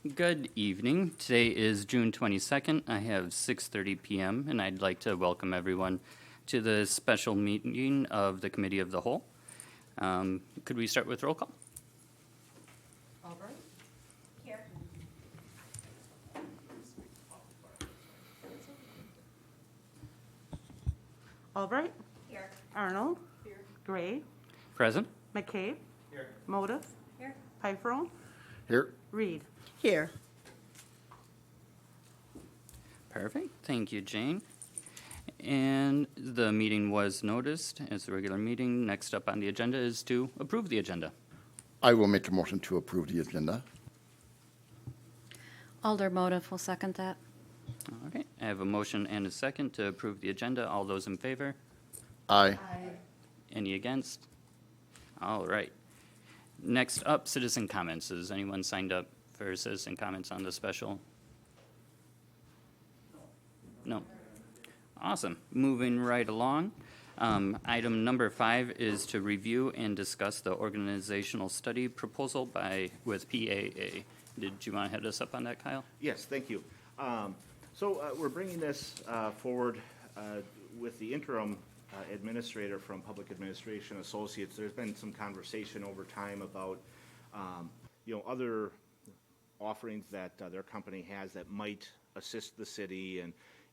Good evening. Today is June 22nd. I have 6:30 p.m. and I'd like to welcome everyone to the special meeting of the Committee of the Whole. Could we start with roll call? Albright? Here. Albright? Here. Arnold? Here. Gray? Present. McCabe? Here. Modas? Here. Piperone? Here. Reed? Here. Perfect. Thank you, Jane. And the meeting was noticed as a regular meeting. Next up on the agenda is to approve the agenda. I will make a motion to approve the agenda. Alder Motive will second that. Okay, I have a motion and a second to approve the agenda. All those in favor? Aye. Any against? All right. Next up, citizen comments. Has anyone signed up for citizen comments on the special? No. Awesome. Moving right along. Item number 5 is to review and discuss the organizational study proposal with PAA. Did you want to head us up on that, Kyle? Yes, thank you. We're bringing this forward with the interim administrator from Public Administration Associates. There's been some conversation over time about, other offerings that their company has that might assist the city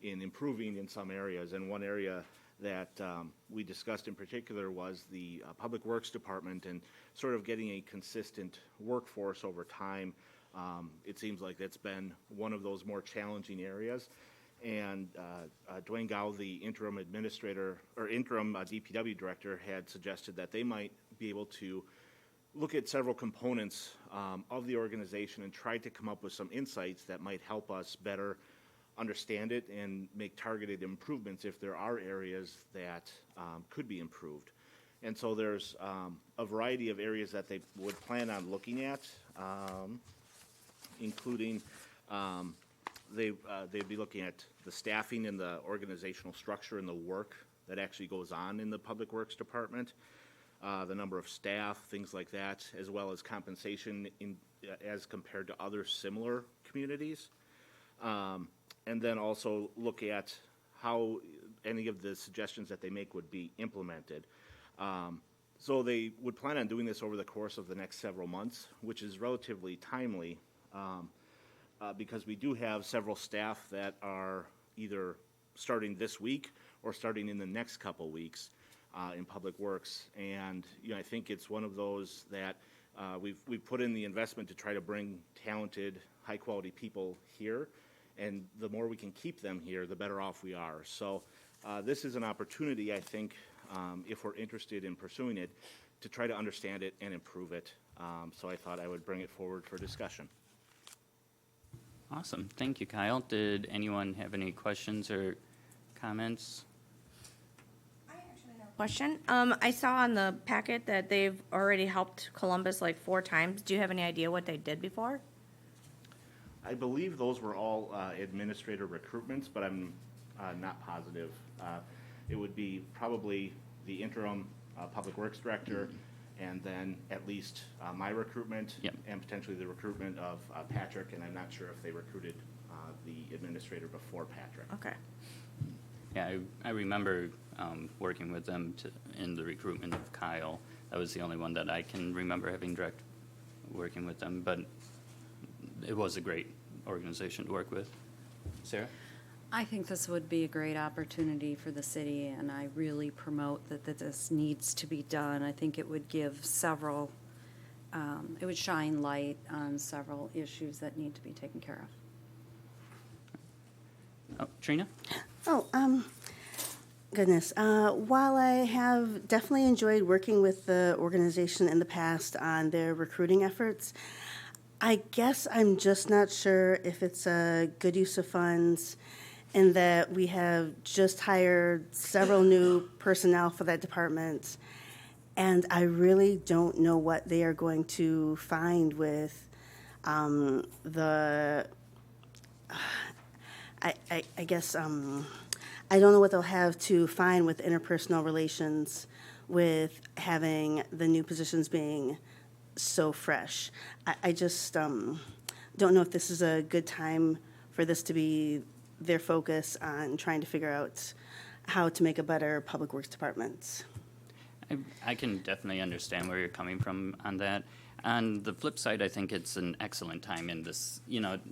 in improving in some areas. And one area that we discussed in particular was the Public Works Department and sort of getting a consistent workforce over time. It seems like that's been one of those more challenging areas. And Dwayne Gow, the interim administrator or interim DPW director, had suggested that they might be able to look at several components of the organization and try to come up with some insights that might help us better understand it and make targeted improvements if there are areas that could be improved. And so there's a variety of areas that they would plan on looking at, including they'd be looking at the staffing and the organizational structure and the work that actually goes on in the Public Works Department, the number of staff, things like that, as well as compensation as compared to other similar communities. And then also look at how any of the suggestions that they make would be implemented. So they would plan on doing this over the course of the next several months, which is relatively timely because we do have several staff that are either starting this week or starting in the next couple weeks in Public Works. And I think it's one of those that we've put in the investment to try to bring talented, high-quality people here. And the more we can keep them here, the better off we are. So this is an opportunity, I think, if we're interested in pursuing it, to try to understand it and improve it. So I thought I would bring it forward for discussion. Awesome. Thank you, Kyle. Did anyone have any questions or comments? I actually have a question. I saw on the packet that they've already helped Columbus like 4 times. Do you have any idea what they did before? I believe those were all administrator recruitments, but I'm not positive. It would be probably the interim Public Works Director, and then at least my recruitment, Yep. and potentially the recruitment of Patrick, and I'm not sure if they recruited the administrator before Patrick. Okay. Yeah, I remember working with them in the recruitment of Kyle. That was the only one that I can remember having direct working with them, but it was a great organization to work with. Sarah? I think this would be a great opportunity for the city, and I really promote that this needs to be done. I think it would give it would shine light on several issues that need to be taken care of. Oh, Trina? Goodness. While I have definitely enjoyed working with the organization in the past on their recruiting efforts, I guess I'm just not sure if it's a good use of funds in that we have just hired several new personnel for that department, and I really don't know what they are going to find with I guess I don't know what they'll have to find with interpersonal relations with having the new positions being so fresh. I just don't know if this is a good time for this to be their focus on trying to figure out how to make a better public works department. I can definitely understand where you're coming from on that. On the flip side, I think it's an excellent time in this,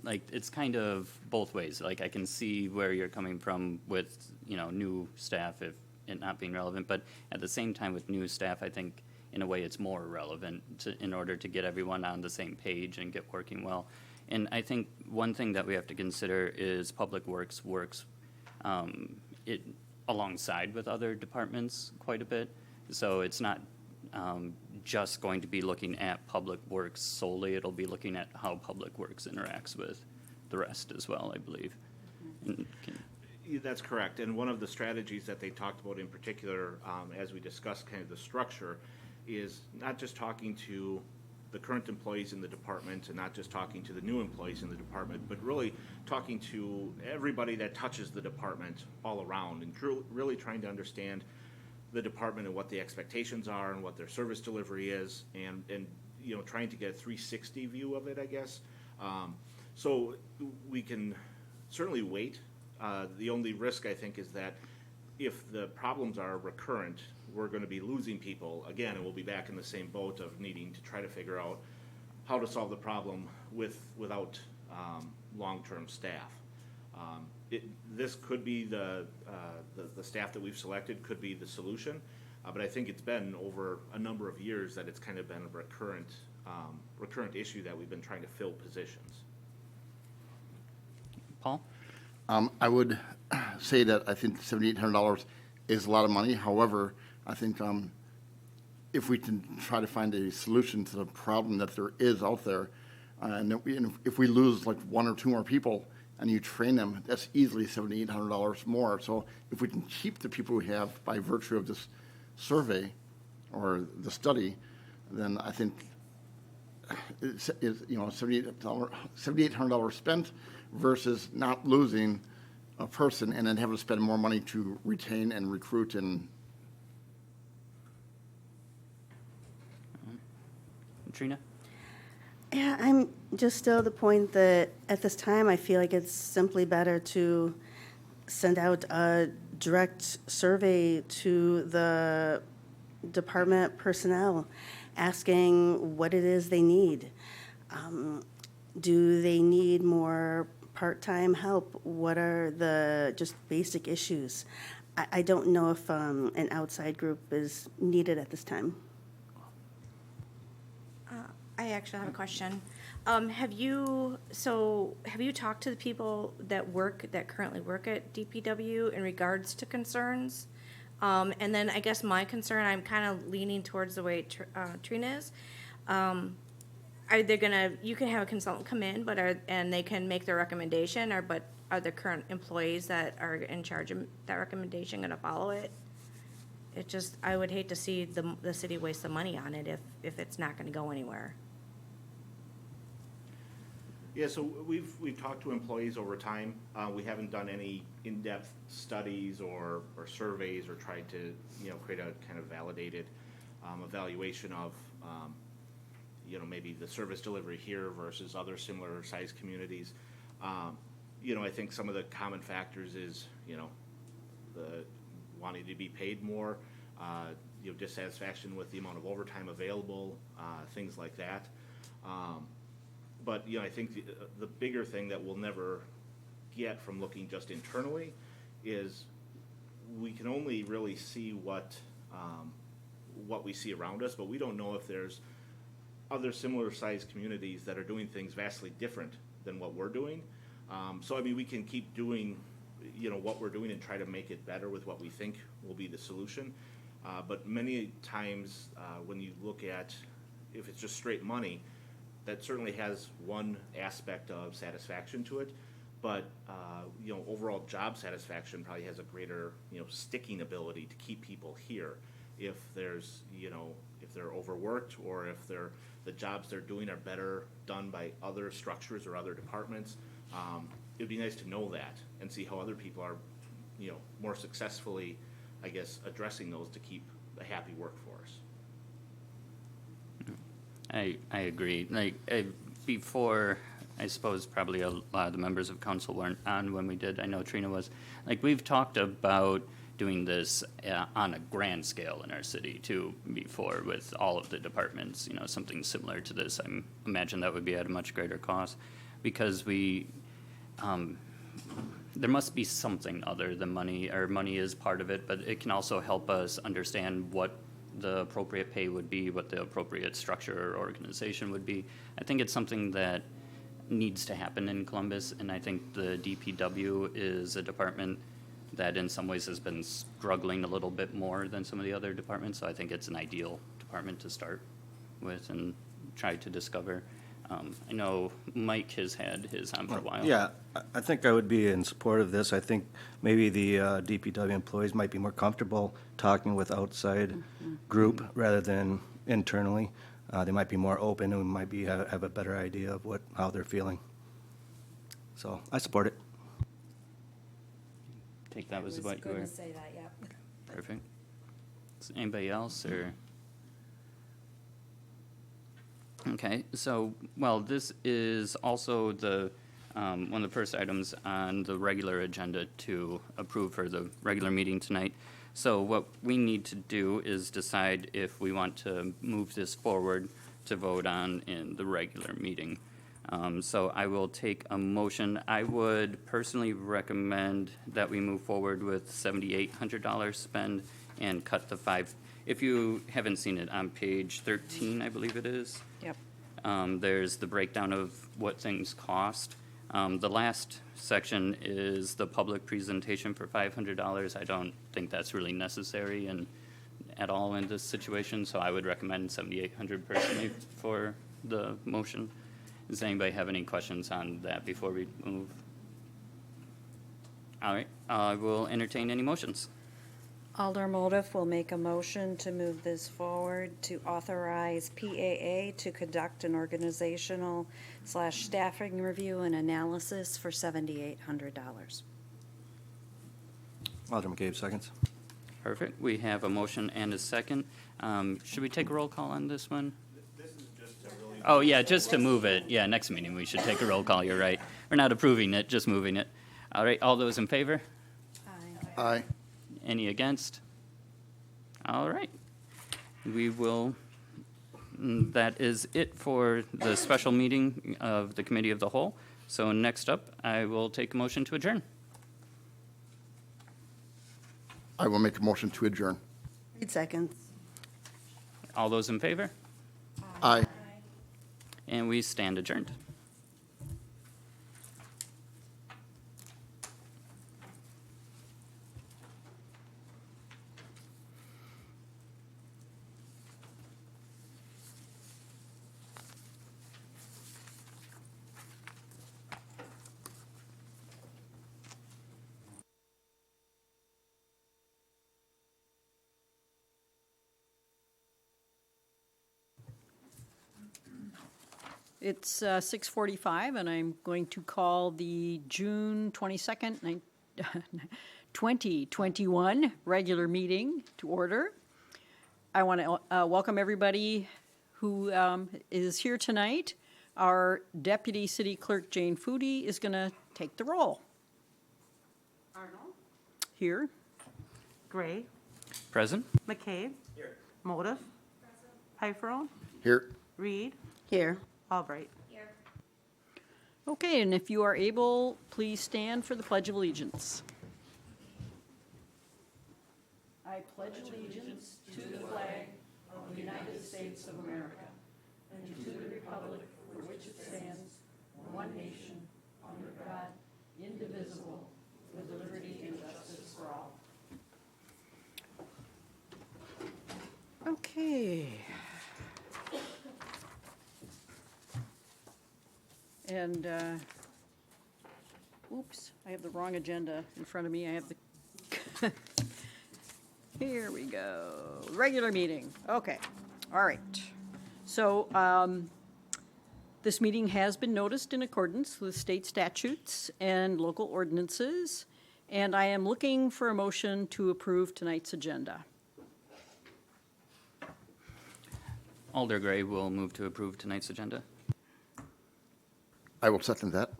like, it's kind of both ways. Like, I can see where you're coming from with, new staff, if it not being relevant, but at the same time with new staff, I think in a way it's more relevant in order to get everyone on the same page and get working well. And I think one thing that we have to consider is Public Works works it alongside with other departments quite a bit. So it's not just going to be looking at Public Works solely. It'll be looking at how Public Works interacts with the rest as well, I believe. And Yeah, that's correct. And one of the strategies that they talked about in particular, as we discussed kind of the structure, is not just talking to the current employees in the department and not just talking to the new employees in the department, but really talking to everybody that touches the department all around and really trying to understand the department and what the expectations are and what their service delivery is, and trying to get a 360 view of it, I guess. So we can certainly wait. The only risk, I think, is that if the problems are recurrent, we're going to be losing people again, and we'll be back in the same boat of needing to try to figure out how to solve the problem without long-term staff. This could be the staff that we've selected could be the solution, but I think it's been over a number of years that it's kind of been a recurrent issue that we've been trying to fill positions. Paul? I would say that I think $7,800 is a lot of money. However, I think if we can try to find a solution to the problem that there is out there, and if we lose like one or two more people and you train them, that's easily $7,800 more. So if we can keep the people we have by virtue of this survey or the study, then I think it's $7,800 spent versus not losing a person and then having to spend more money to retain and recruit and. Trina? Yeah, I'm just still at the point that at this time, I feel like it's simply better to send out a direct survey to the department personnel, asking what it is they need. Do they need more part-time help? What are the just basic issues? I don't know if an outside group is needed at this time. I actually have a question. Have you talked to the people that currently work at DPW in regards to concerns? And then I guess my concern, I'm kind of leaning towards the way Trina is. Are they you can have a consultant come in, and they can make their recommendation, but are the current employees that are in charge of that recommendation going to follow it? I would hate to see the city waste the money on it if it's not going to go anywhere. Yeah, so we've talked to employees over time. We haven't done any in-depth studies or surveys or tried to create a kind of validated evaluation of maybe the service delivery here versus other similar sized communities. I think some of the common factors is the wanting to be paid more, dissatisfaction with the amount of overtime available, things like that. But I think the bigger thing that we'll never get from looking just internally is we can only really see what we see around us, but we don't know if there's other similar sized communities that are doing things vastly different than what we're doing. So I mean, we can keep doing what we're doing and try to make it better with what we think will be the solution. But many times when you look at if it's just straight money, that certainly has one aspect of satisfaction to it, but overall job satisfaction probably has a greater sticking ability to keep people here. If there's if they're overworked or if the jobs they're doing are better done by other structures or other departments, it'd be nice to know that and see how other people are more successfully, I guess, addressing those to keep a happy workforce. I agree. Like before I suppose probably a lot of the members of council weren't on when we did. I know Trina was. Like, we've talked about doing this on a grand scale in our city too before with all of the departments, you know, something similar to this. I imagine that would be at a much greater cost because there must be something other than money, or money is part of it, but it can also help us understand what the appropriate pay would be, what the appropriate structure or organization would be. I think it's something that needs to happen in Columbus, and I think the DPW is a department that in some ways has been struggling a little bit more than some of the other departments, so I think it's an ideal department to start with and try to discover. I know Mike has had his on for a while. Yeah, I think I would be in support of this. I think maybe the DPW employees might be more comfortable talking with outside group rather than internally. They might be more open and might have a better idea of how they're feeling. So I support it. Take that was I was what you going were. to say that, yep. Perfect. Is anybody else, or? Okay, so, well, this is also the, one of the first items on the regular agenda to approve for the regular meeting tonight. So what we need to do is decide if we want to move this forward to vote on in the regular meeting. So I will take a motion. I would personally recommend that we move forward with $7,800 spend and cut the five. If you haven't seen it, on page 13, I believe it is. Yep. There's the breakdown of what things cost. The last section is the public presentation for $500. I don't think that's really necessary at all in this situation, so I would recommend $7,800 personally for the motion. Does anybody have any questions on that before we move? All right, I will entertain any motions. Alder Moldif will make a motion to move this forward to authorize PAA to conduct an organizational/staffing review and analysis for $7,800. Alderman McCabe, seconds. Perfect. We have a motion and a second. Should we take a roll call on this one? This is just to really. Oh, yeah, just to move it. Yeah, next meeting we should take a roll call. You're right. We're not approving it, just moving it. All right, all those in favor? Aye. Any against? All right. We will, that is it for the special meeting of the Committee of the Whole. So next up, I will take a motion to adjourn. I will make a motion to adjourn. 8 seconds. All those in favor? Aye. And we stand adjourned. It's 6:45, and I'm going to call the June 22nd, 2021 regular meeting to order. I want to welcome everybody who is here tonight. Our Deputy City Clerk, Jane Foodie, is going to take the roll. Arnold. Here. Gray. Present? McCabe. Here. Moldif. Pifferl. Here. Reed. Here. Albright. Okay, and if you are able, please stand for the Pledge of Allegiance. I pledge allegiance to the flag of the United States of America and to the republic for which it stands, one nation, under God, indivisible, with liberty and justice for all. Okay. And, oops, I have the wrong agenda in front of me. I have the, here we go. Regular meeting. Okay. All right. So, this meeting has been noticed in accordance with state statutes and local ordinances, and I am looking for a motion to approve tonight's agenda. Alder Gray will move to approve tonight's agenda. I will second that.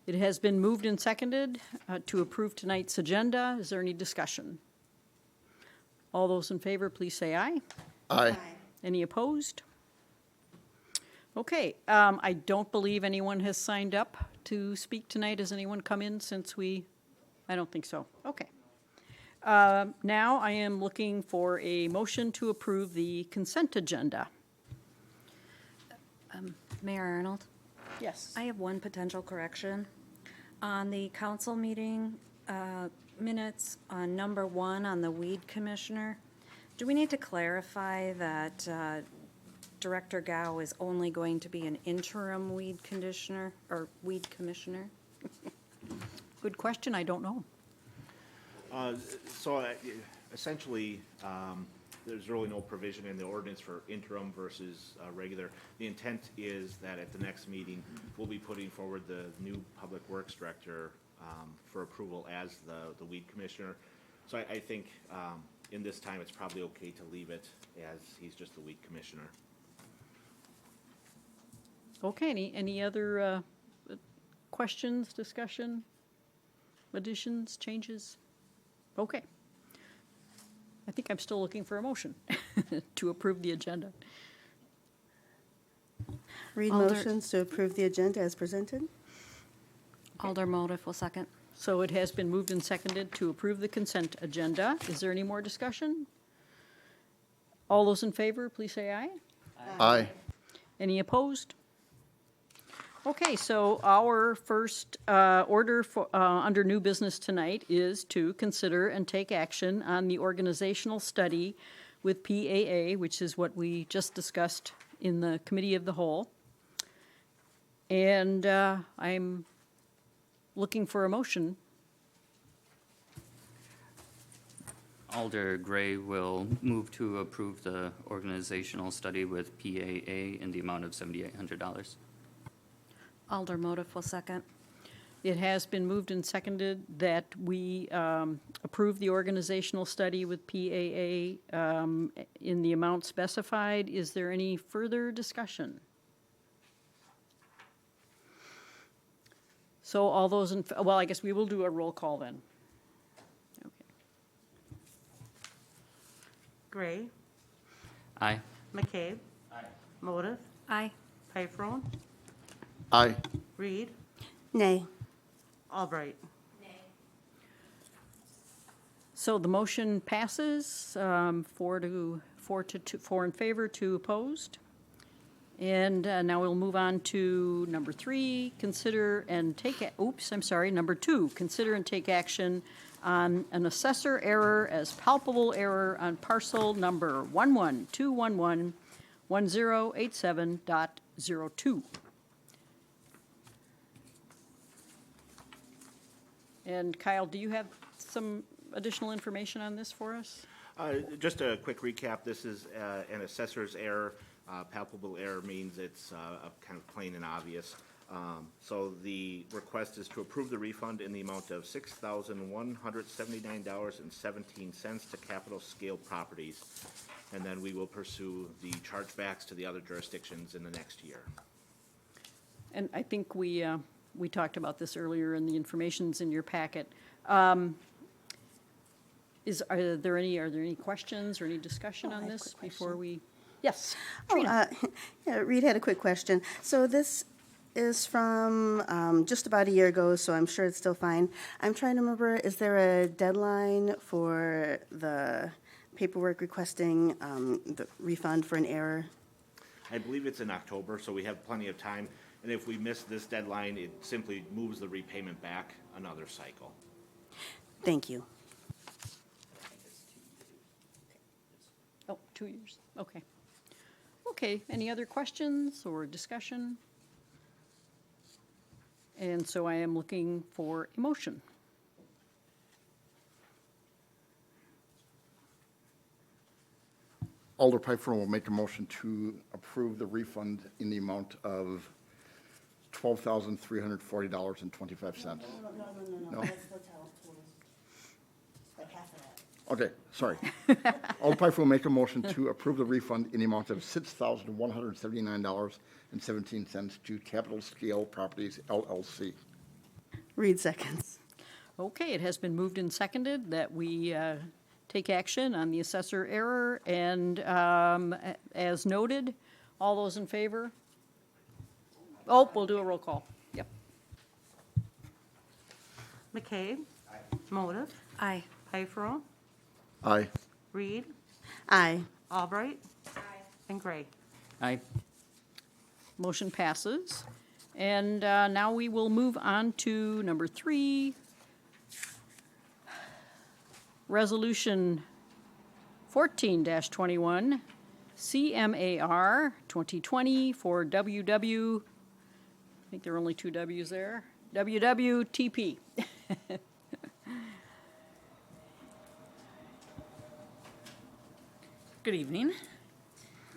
It has been moved and seconded to approve tonight's agenda. Is there any discussion? All those in favor, please say aye. Aye. Any opposed? Okay, I don't believe anyone has signed up to speak tonight. Has anyone come in since I don't think so. Okay. Now I am looking for a motion to approve the consent agenda. Mayor Arnold, Yes. I have one potential correction. On the council meeting minutes, on number 1 on the weed commissioner, do we need to clarify that Director Gao is only going to be an interim weed conditioner, or weed commissioner? Good question, I don't know. So essentially, there's really no provision in the ordinance for interim versus regular. The intent is that at the next meeting, we'll be putting forward the new Public Works Director for approval as the weed commissioner. So I think in this time, it's probably okay to leave it as he's just the weed commissioner. Okay, any other questions, discussion, additions, changes? Okay. I think I'm still looking for a motion to approve the agenda. Read Alder- motions to approve the agenda as presented. Alder Motif will second. So it has been moved and seconded to approve the consent agenda. Is there any more discussion? All those in favor, please say aye. Aye. Any opposed? Okay, so our first order for, under new business tonight is to consider and take action on the organizational study with PAA, which is what we just discussed in the Committee of the Whole. And I'm looking for a motion. Alder Gray will move to approve the organizational study with PAA in the amount of $7,800. Alder Motif will second. It has been moved and seconded that we approve the organizational study with PAA in the amount specified. Is there any further discussion? So all those in, well, I guess we will do a roll call then. Okay. Gray, Aye. McCabe. Motive, Aye. Pifron, Aye. Reed, Nay. Albright. So the motion passes, 4 in favor, 2 opposed. And now we'll move on to number 3, consider and take, number 2, consider and take action on an assessor error as palpable error on parcel number 112111087.02. And Kyle, do you have some additional information on this for us? Just a quick recap, this is an assessor's error. Palpable error means it's kind of plain and obvious. So the request is to approve the refund in the amount of $6,179.17 to Capital Scale Properties. And then we will pursue the chargebacks to the other jurisdictions in the next year. And I think we talked about this earlier, and the information's in your packet. Are there any questions or any discussion on I have a this quick before question. we? Yes. Yeah, Reed had a quick question. So this is from just about a year ago, so I'm sure it's still fine. I'm trying to remember, is there a deadline for the paperwork requesting the refund for an error? I believe it's in October, so we have plenty of time. And if we miss this deadline, it simply moves the repayment back another cycle. Thank you. Oh, 2 years, okay. Okay, any other questions or discussion? And so I am looking for a motion. Alder Pfeiffer will make a motion to approve the refund in the amount of $12,340.25. No? That's the total. Like half of that. Okay, sorry. Alderman will make a motion to approve the refund in the amount of $6,179.17 to Capital Scale Properties LLC. Reed seconds. Okay, it has been moved and seconded that we take action on the assessor error, and as noted, all those in favor? Oh, we'll do a roll call. Yep. McCabe. Motive. Aye. Pifero. Aye. Reed. Aye. Albright. And Gray. Aye. Motion passes. And now we will move on to number 3, Resolution 14-21, CMAR 2020 for WW, I think there are only 2 W's there, WWTP. Good evening.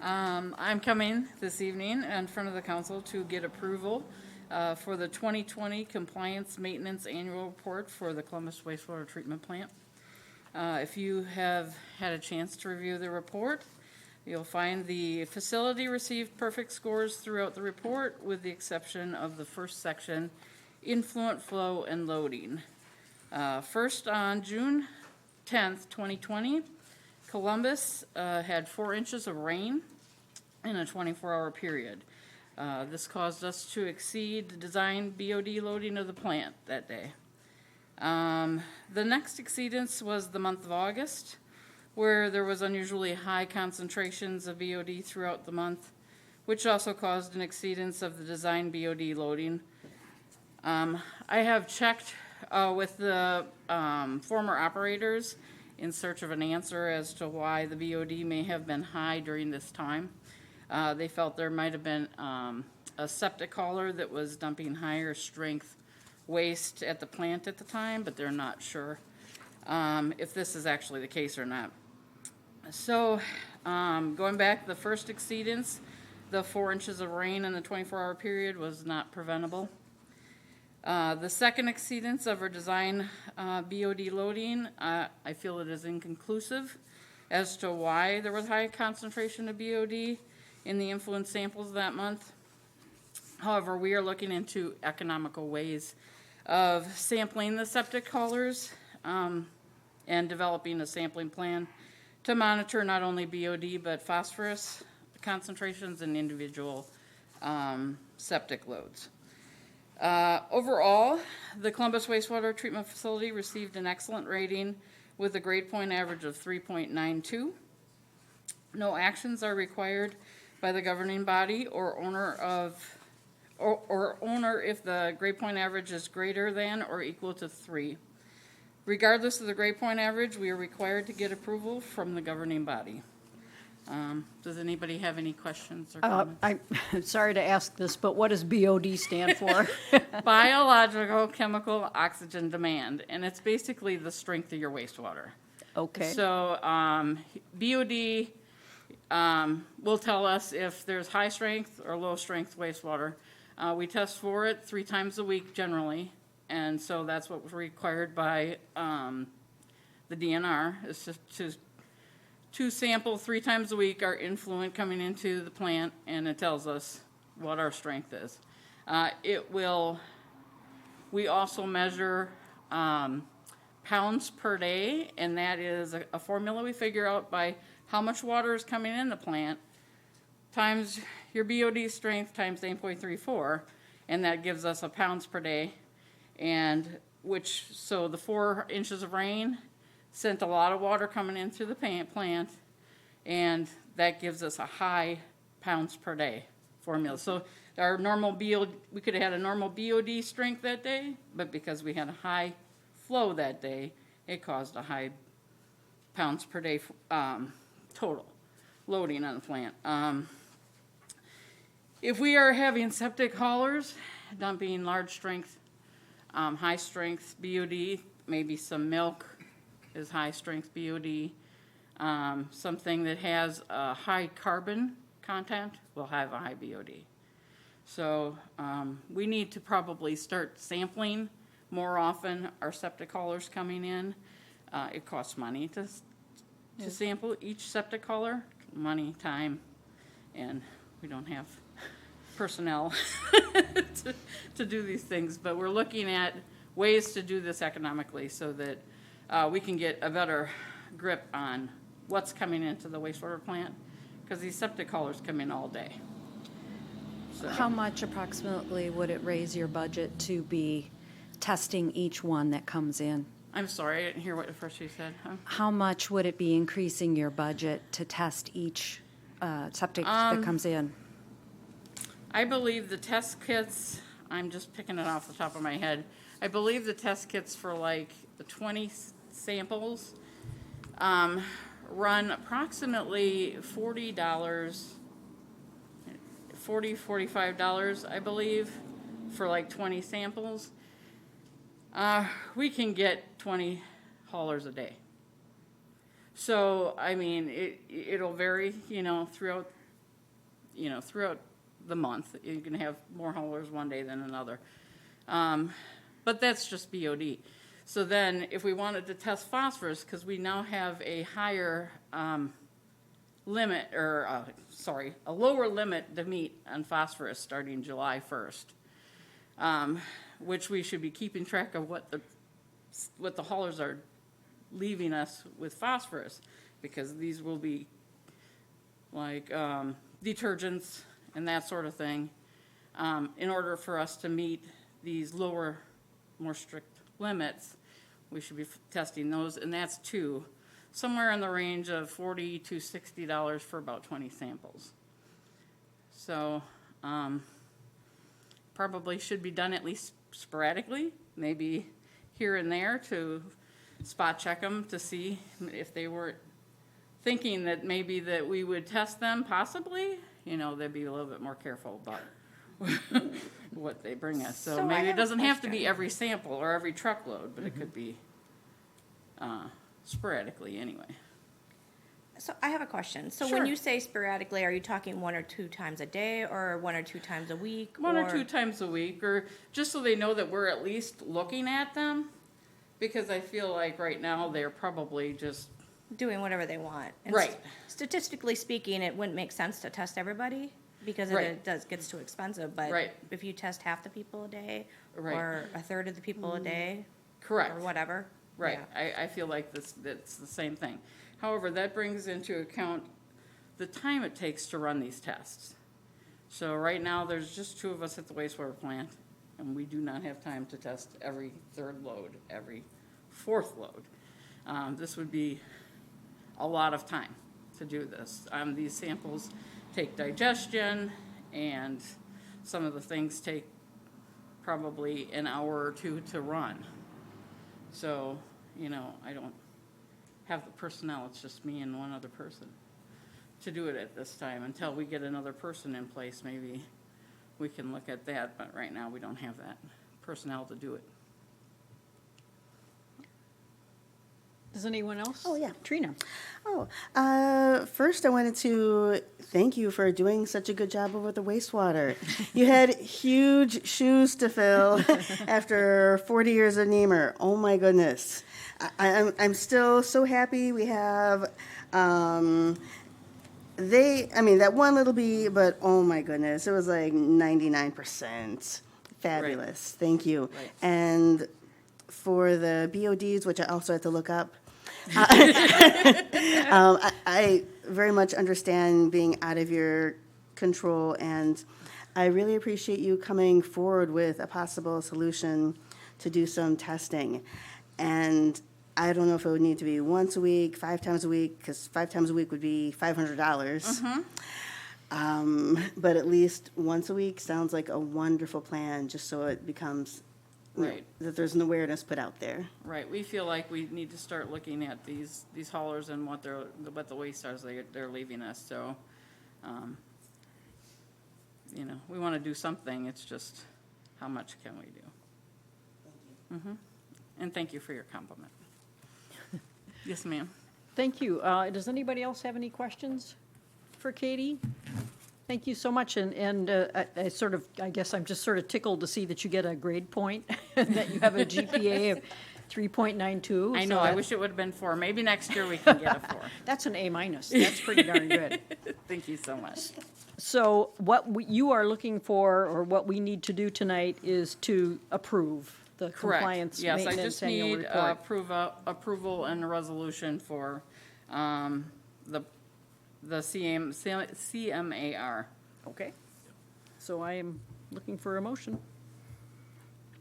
I'm coming this evening in front of the council to get approval for the 2020 Compliance Maintenance Annual Report for the Columbus Wastewater Treatment Plant. If you have had a chance to review the report, you'll find the facility received perfect scores throughout the report, with the exception of the first section, influent flow and loading. First, on June 10th, 2020, Columbus had 4 inches of rain in a 24-hour period. This caused us to exceed the design BOD loading of the plant that day. The next exceedance was the month of August, where there was unusually high concentrations of BOD throughout the month, which also caused an exceedance of the design BOD loading. I have checked with the former operators in search of an answer as to why the BOD may have been high during this time. They felt there might have been a septic hauler that was dumping higher strength waste at the plant at the time, but they're not sure if this is actually the case or not. So going back, the first exceedance, the 4 inches of rain in the 24-hour period, was not preventable. The second exceedance of our design BOD loading, I feel it is inconclusive as to why there was high concentration of BOD in the influence samples that month. However, we are looking into economical ways of sampling the septic haulers and developing a sampling plan to monitor not only BOD but phosphorus concentrations in individual septic loads. Overall, the Columbus Wastewater Treatment Facility received an excellent rating with a grade point average of 3.92. No actions are required by the governing body or owner if the grade point average is greater than or equal to 3. Regardless of the grade point average, we are required to get approval from the governing body. Does anybody have any questions or comments? I'm sorry to ask this, but what does BOD stand for? Biological chemical oxygen demand, and it's basically the strength of your wastewater. Okay. So BOD will tell us if there's high strength or low strength wastewater. We test for it 3 times a week generally, and so that's what was required by the DNR, is to sample 3 times a week our influent coming into the plant, and it tells us what our strength is. We also measure pounds per day, and that is a formula we figure out by how much water is coming in the plant times your BOD strength times 8.34, and that gives us a pounds per day. And so the 4 inches of rain sent a lot of water coming in through the plant, and that gives us a high pounds per day formula. So our normal BOD, we could have had a normal BOD strength that day, but because we had a high flow that day, it caused a high pounds per day total loading on the plant. If we are having septic haulers dumping large strength, high strength BOD, maybe some milk is high strength BOD, something that has a high carbon content will have a high BOD. So we need to probably start sampling more often our septic haulers coming in It costs money to sample each septic hauler, money, time, and we don't have personnel to do these things. But we're looking at ways to do this economically so that we can get a better grip on what's coming into the wastewater plant, because these septic haulers come in all day. So, How much approximately would it raise your budget to be testing each one that comes in? I'm sorry, I didn't hear what the first you said. Huh? How much would it be increasing your budget to test each septic that comes in? I believe the test kits, I'm just picking it off the top of my head, I believe the test kits for like the 20 samples run approximately $40, $45, I believe, for like 20 samples. We can get 20 haulers a day. So, I mean, it'll vary, throughout the month. You can have more haulers one day than another. But that's just BOD. So then, if we wanted to test phosphorus, because we now have a higher limit, or a lower limit to meet on phosphorus starting July 1st, which we should be keeping track of what the haulers are leaving us with phosphorus, because these will be like detergents and that sort of thing. In order for us to meet these lower, more strict limits, we should be testing those, and that's somewhere in the range of $40 to $60 for about 20 samples. So probably should be done at least sporadically, maybe here and there, to spot check them to see if they were thinking that maybe that we would test them, possibly, they'd be a little bit more careful about what they bring us. So So I maybe it have a doesn't have to be question. every sample or every truckload, but it could be sporadically anyway. So I have a question. So Sure. when you say sporadically, are you talking 1 or 2 times a day, or 1 or 2 times a week? One or two times a week, or just so they know that we're at least looking at them, because I feel like right now they're probably just, Doing whatever they want. And Right. Statistically speaking, it wouldn't make sense to test everybody, because Right. it gets too expensive. But Right. if you test half the people a day, Right. or a third of the people a day, correct. or whatever. Right, yeah. I feel like that's the same thing. However, that brings into account the time it takes to run these tests. So right now, there's just 2 of us at the wastewater plant, and we do not have time to test every 3rd load, every 4th load. This would be a lot of time to do this. These samples take digestion, and some of the things take probably an hour or 2 to run. So, I don't have the personnel, it's just me and one other person to do it at this time. Until we get another person in place, maybe we can look at that, but right now we don't have that personnel to do it. Does anyone else? Oh, yeah. Trina? First I wanted to thank you for doing such a good job over the wastewater. You had huge shoes to fill after 40 years of Niemer. Oh my goodness. I'm still so happy we have, that one little bee, but oh my goodness, it was like 99%. Fabulous. Thank you. Right. And for the BODs, which I also had to look up, I very much understand being out of your control, and I really appreciate you coming forward with a possible solution to do some testing. And I don't know if it would need to be once a week, 5 times a week, because 5 times a week would be $500. But at least once a week sounds like a wonderful plan, just so it becomes, Right. that there's an awareness put out there. Right, we feel like we need to start looking at these haulers and what the waste is they're leaving us, so, we want to do something, it's just, how much can we do? And thank you for your compliment. Yes, ma'am. Thank you. Does anybody else have any questions for Katie? Thank you so much, and I guess I'm just sort of tickled to see that you get a grade point, and that you have a GPA of 3.92. I so know, I that- wish it would have been 4. Maybe next year we can get a 4. That's an A minus. That's pretty darn good. Thank you so much. So what you are looking for, or what we need to do tonight, is to approve the Correct. compliance Yes, I maintenance just annual need report. approval and a resolution for the CMAR. Okay. So I am looking for a motion.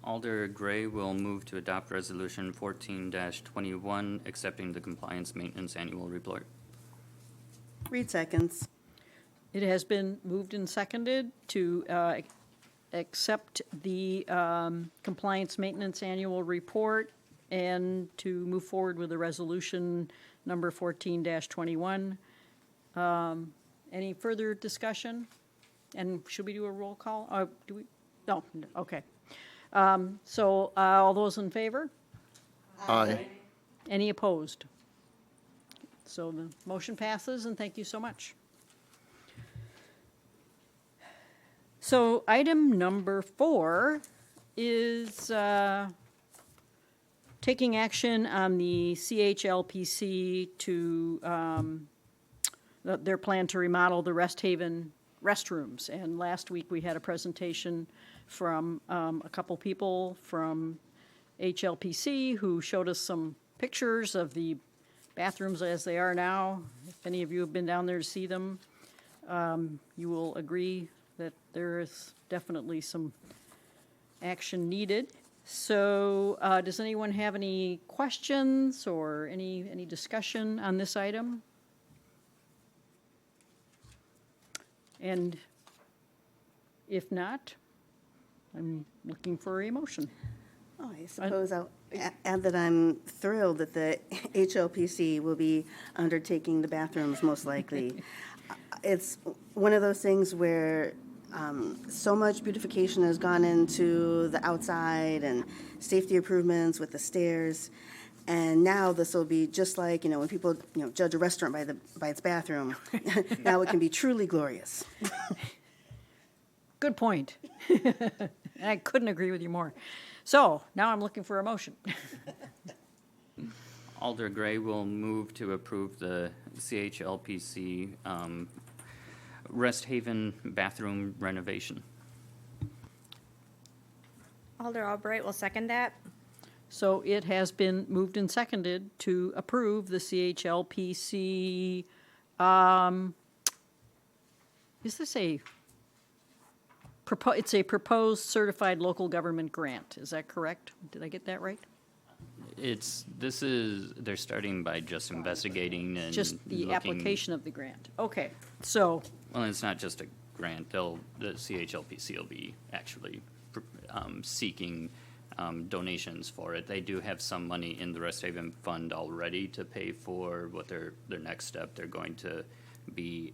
Alder Gray will move to adopt Resolution 14-21, accepting the Compliance Maintenance Annual Report. Reed seconds. It has been moved and seconded to accept the compliance maintenance annual report and to move forward with the resolution number 14-21. Any further discussion? And should we do a roll call? Do we? No, okay. So all those in favor? Aye. Any opposed? So the motion passes, and thank you so much. So item number 4 is taking action on the CHLPC to, their plan to remodel the Rest Haven restrooms. And last week, we had a presentation from a couple people from HLPC who showed us some pictures of the bathrooms as they are now. If any of you have been down there to see them, you will agree that there is definitely some action needed. So does anyone have any questions or any discussion on this item? And if not, I'm looking for a motion. Oh, I suppose I'll add that I'm thrilled that the HLPC will be undertaking the bathrooms, most likely. It's one of those things where so much beautification has gone into the outside and safety improvements with the stairs. And now this will be just like, when people, judge a restaurant by its bathroom. Now it can be truly glorious. Good point. And I couldn't agree with you more. So now I'm looking for a motion. Alder Gray will move to approve the CHLPC Rest Haven bathroom renovation. Alder Albright will second that. So it has been moved and seconded to approve the CHLPC. Is this it's a proposed certified local government grant. Is that correct? Did I get that right? They're starting by just investigating and Just the looking- application of the grant. Okay, so, Well, it's not just a grant. The CHLPC will be actually seeking donations for it. They do have some money in the Rest Haven Fund already to pay for what their next step. They're going to be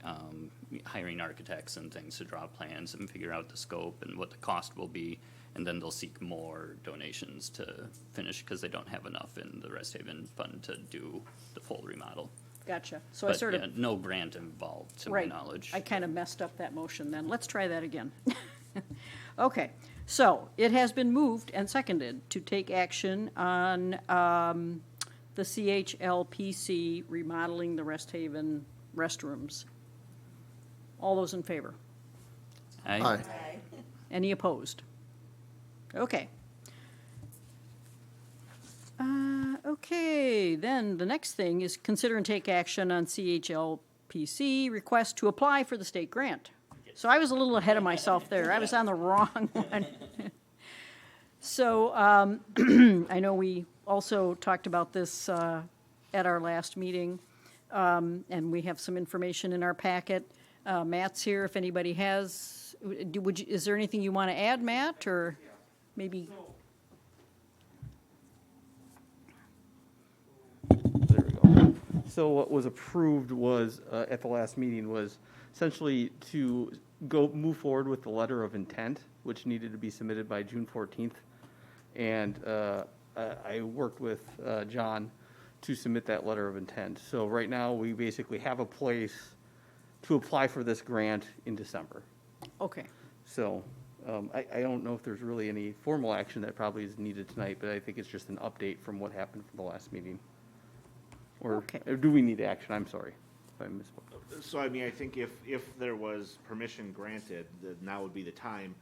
hiring architects and things to draw plans and figure out the scope and what the cost will be. And then they'll seek more donations to finish because they don't have enough in the Rest Haven Fund to do the full remodel. gotcha. So I But sort of. yeah, no grant involved, to my Right. knowledge. I kind of messed up that motion then. Let's try that again. Okay, so it has been moved and seconded to take action on the CHLPC remodeling the Rest Haven restrooms. All those in favor? Aye. Any opposed? Okay. Okay, then the next thing is consider and take action on CHLPC request to apply for the state grant. So I was a little ahead of myself there. I was on the wrong one. So I know we also talked about this at our last meeting, and we have some information in our packet. Matt's here if anybody has. Is there anything you want to add, Matt, or maybe? There we go. So what was approved was, at the last meeting, was essentially to move forward with the letter of intent, which needed to be submitted by June 14th. And I worked with John to submit that letter of intent. So right now, we basically have a place to apply for this grant in December. Okay, So I don't know if there's really any formal action that probably is needed tonight, but I think it's just an update from what happened from the last meeting. Okay. Or do we need action? I'm sorry if I misspoke. So, I mean, I think if there was permission granted, then now would be the time.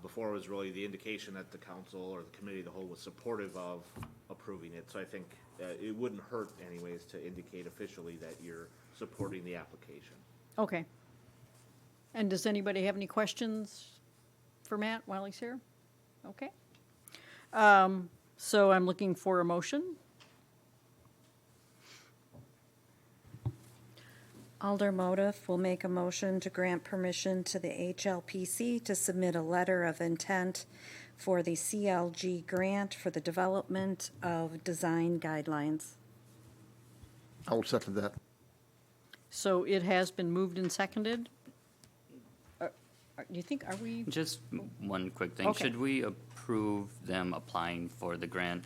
Before it was really the indication that the council or the committee of the whole was supportive of approving it. So I think it wouldn't hurt anyways to indicate officially that you're supporting the application. Okay. And does anybody have any questions for Matt while he's here? Okay. So I'm looking for a motion. Alder Motif will make a motion to grant permission to the HLPC to submit a letter of intent for the CLG grant for the development of design guidelines. I will second that. So it has been moved and seconded. Do you think, are we? Just one quick thing. Okay. Should we approve them applying for the grant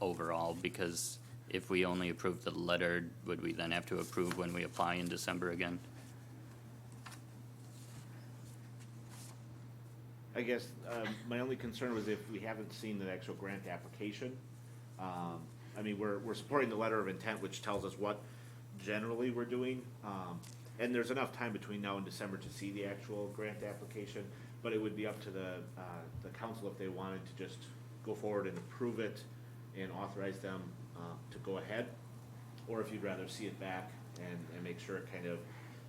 overall? Because if we only approve the letter, would we then have to approve when we apply in December again? I guess my only concern was if we haven't seen the actual grant application. I mean, we're supporting the letter of intent, which tells us what generally we're doing. And there's enough time between now and December to see the actual grant application, but it would be up to the council if they wanted to just go forward and approve it and authorize them to go ahead, or if you'd rather see it back and make sure it kind of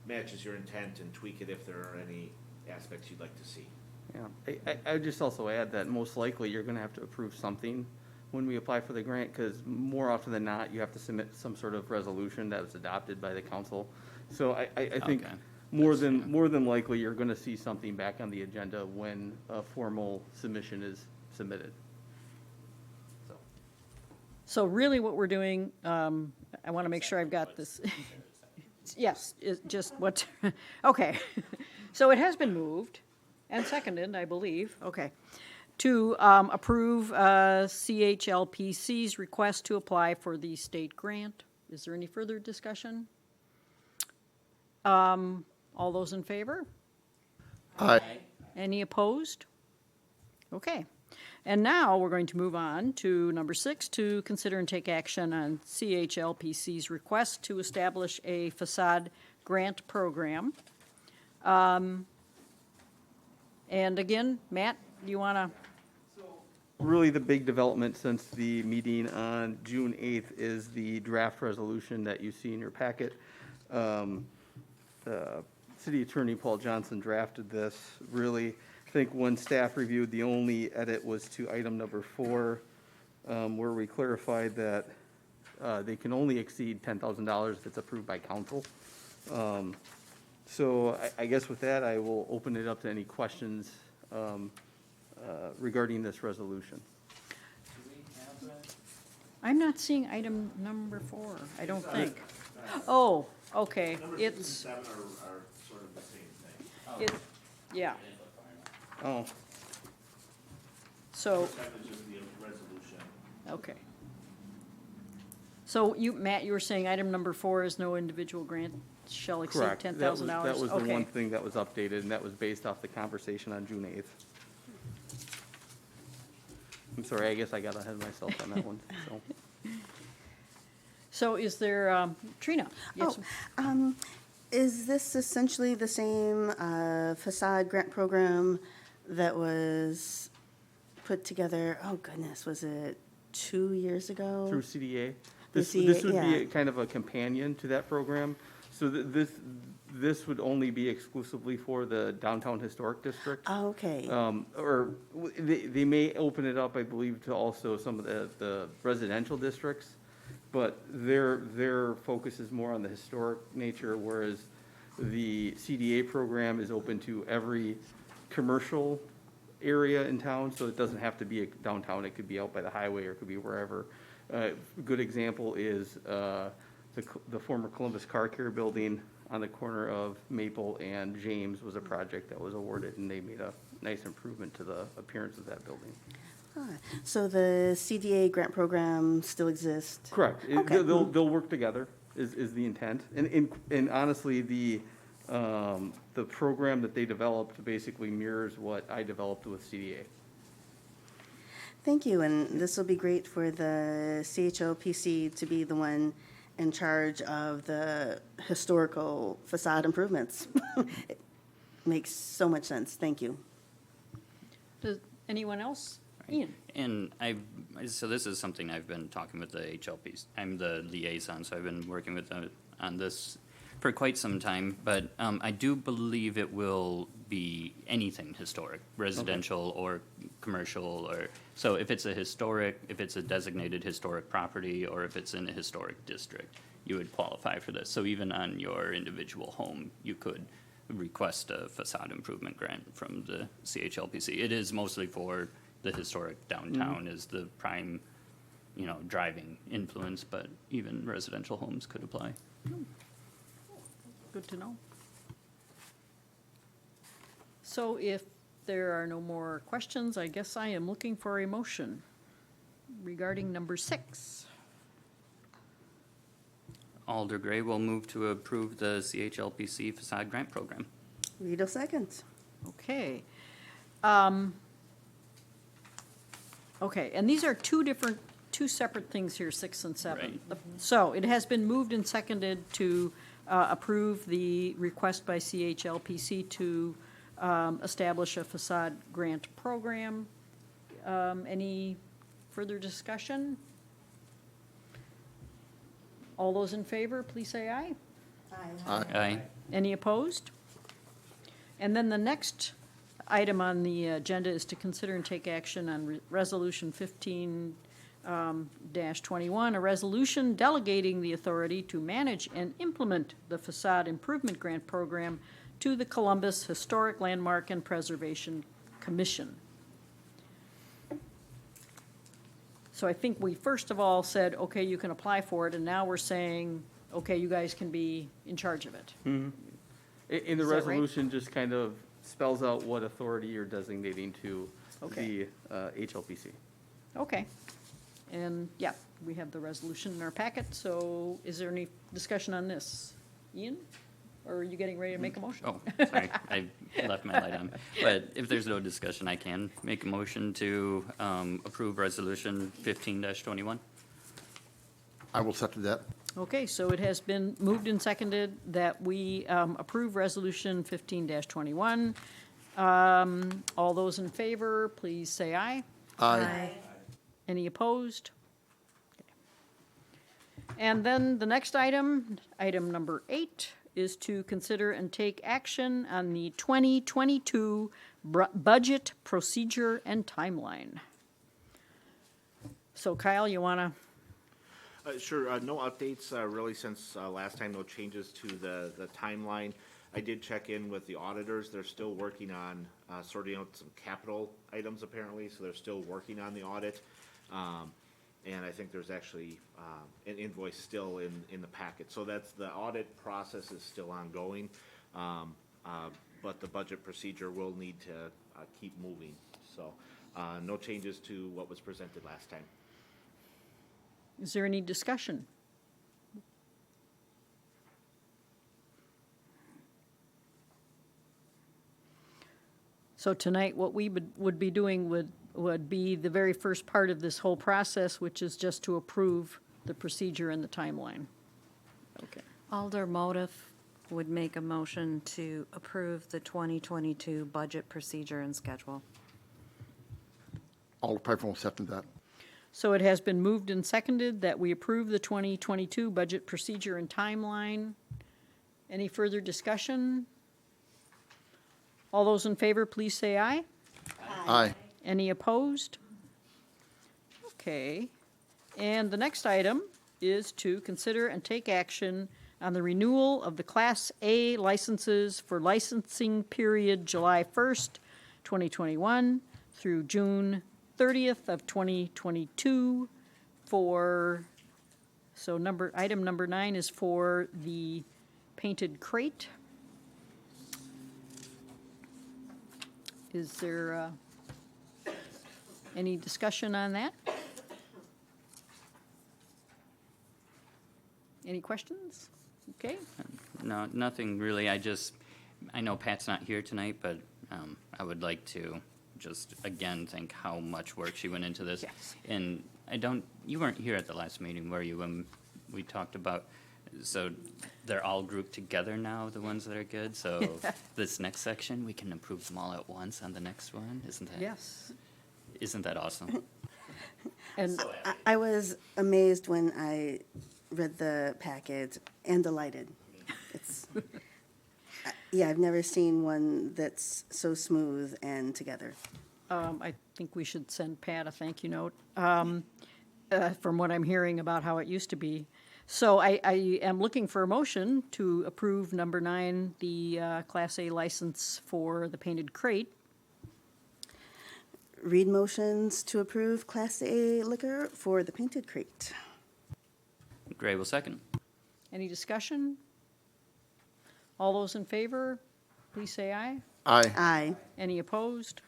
matches your intent and tweak it if there are any aspects you'd like to see. Yeah, I would just also add that most likely you're gonna have to approve something when we apply for the grant, because more often than not, you have to submit some sort of resolution that was adopted by the council. So I think Okay. more than likely, you're gonna see something back on the agenda when a formal submission is submitted. So really what we're doing, I want to make sure I've got this. Yes, it's just what, okay. So it has been moved and seconded, I believe, okay, to approve CHLPC's request to apply for the state grant. Is there any further discussion? All those in favor? Aye. Any opposed? Okay. And now we're going to move on to number 6, to consider and take action on CHLPC's request to establish a facade grant program. And again, Matt, do you want to? Really, the big development since the meeting on June 8th is the draft resolution that you see in your packet. City Attorney Paul Johnson drafted this. Really, I think when staff reviewed, the only edit was to item number 4, where we clarified that they can only exceed $10,000 if it's approved by council. So I guess with that, I will open it up to any questions regarding this resolution. I'm not seeing item number 4, I don't think. Oh, okay, it's, 7 are sort of the same thing. it, yeah, Oh, so, 7 is just the resolution. okay. So you, Matt, you were saying item number 4 is no individual grant shall exceed correct. $10,000? That was the Okay. one thing that was updated, and that was based off the conversation on June 8th. I'm sorry, I guess I got ahead of myself on that one, so. So is there, Trina? Yes. Is this essentially the same facade grant program that was put together, oh goodness, was it 2 years ago? Through CDA. The This CDA, would be yeah. a kind of a companion to that program. So this would only be exclusively for the downtown historic district. Oh, okay. They may open it up, I believe, to also some of the residential districts, but their focus is more on the historic nature, whereas the CDA program is open to every commercial area in town, so it doesn't have to be downtown, it could be out by the highway, or it could be wherever. A good example is the former Columbus Car Care building on the corner of Maple and James was a project that was awarded, and they made a nice improvement to the appearance of that building. So the CDA grant program still exists? Correct. Okay. They'll work together is the intent. And honestly, the The program that they developed basically mirrors what I developed with CDA. Thank you, and this will be great for the CHLPC to be the one in charge of the historical facade improvements. It makes so much sense. Thank you. Does anyone else? Ian? And so this is something I've been talking with the HLPs. I'm the liaison, so I've been working with them on this for quite some time. But I do believe it will be anything historic, residential or commercial, or so if it's a designated historic property, or if it's in a historic district, you would qualify for this. So even on your individual home, you could request a facade improvement grant from the CHLPC. It is mostly for the historic downtown is the prime, driving influence, but even residential homes could apply. Good to know. So if there are no more questions, I guess I am looking for a motion regarding number 6. Alder Gray will move to approve the CHLPC facade grant program. Rito seconds. Okay. Okay, and these are two separate things here, 6 and 7. Right. So it has been moved and seconded to approve the request by CHLPC to establish a facade grant program. Any further discussion? All those in favor, please say aye. Aye. Any opposed? And then the next item on the agenda is to consider and take action on Resolution 15-21, a resolution delegating the authority to manage and implement the facade improvement grant program to the Columbus Historic Landmark and Preservation Commission. So I think we first of all said, okay, you can apply for it, and now we're saying, okay, you guys can be in charge of it. In the Is that right? resolution, just kind of spells out what authority you're designating to Okay. the HLPC. Okay. And, yeah, we have the resolution in our packet, so is there any discussion on this? Ian? Or are you getting ready to make a motion? Oh, sorry, I left my light on. But if there's no discussion, I can make a motion to approve Resolution 15-21. I will second that. Okay, so it has been moved and seconded that we approve Resolution 15-21. All those in favor, please say aye. Aye. Any opposed? Okay. And then the next item, item number 8, is to consider and take action on the 2022 budget procedure and timeline. So Kyle, you want to? Sure, no updates really since last time, no changes to the timeline. I did check in with the auditors. They're still working on sorting out some capital items apparently, so they're still working on the audit. And I think there's actually an invoice still in the packet. So that's, the audit process is still ongoing, but the budget procedure will need to keep moving. So no changes to what was presented last time. Is there any discussion? So tonight, what we would be doing would be the very first part of this whole process, which is just to approve the procedure and the timeline. Okay. Alder Motif would make a motion to approve the 2022 budget procedure and schedule. Alder Piper will second that. So it has been moved and seconded that we approve the 2022 budget procedure and timeline. Any further discussion? All those in favor, please say aye. Aye. Any opposed? Okay. And the next item is to consider and take action on the renewal of the Class A licenses for licensing period July 1st, 2021 through June 30th of 2022 for, so item number 9 is for the painted crate. Is there any discussion on that? Any questions? Okay. No, nothing really. I just, I know Pat's not here tonight, but I would like to just again thank how much work she went into this. Yes. And you weren't here at the last meeting, were you, when we talked about, so they're all grouped together now, the ones that are good? So this next section, we can approve them all at once on the next one? Yes. Isn't that awesome? And I was amazed when I read the packet and delighted. It's, yeah, I've never seen one that's so smooth and together. I think we should send Pat a thank you note, from what I'm hearing about how it used to be. So I am looking for a motion to approve number 9, the Class A license for the Painted Crate. Read motions to approve Class A liquor for the Painted Crate. Gray will second. Any discussion? All those in favor, please say aye. Aye. Aye. Any opposed?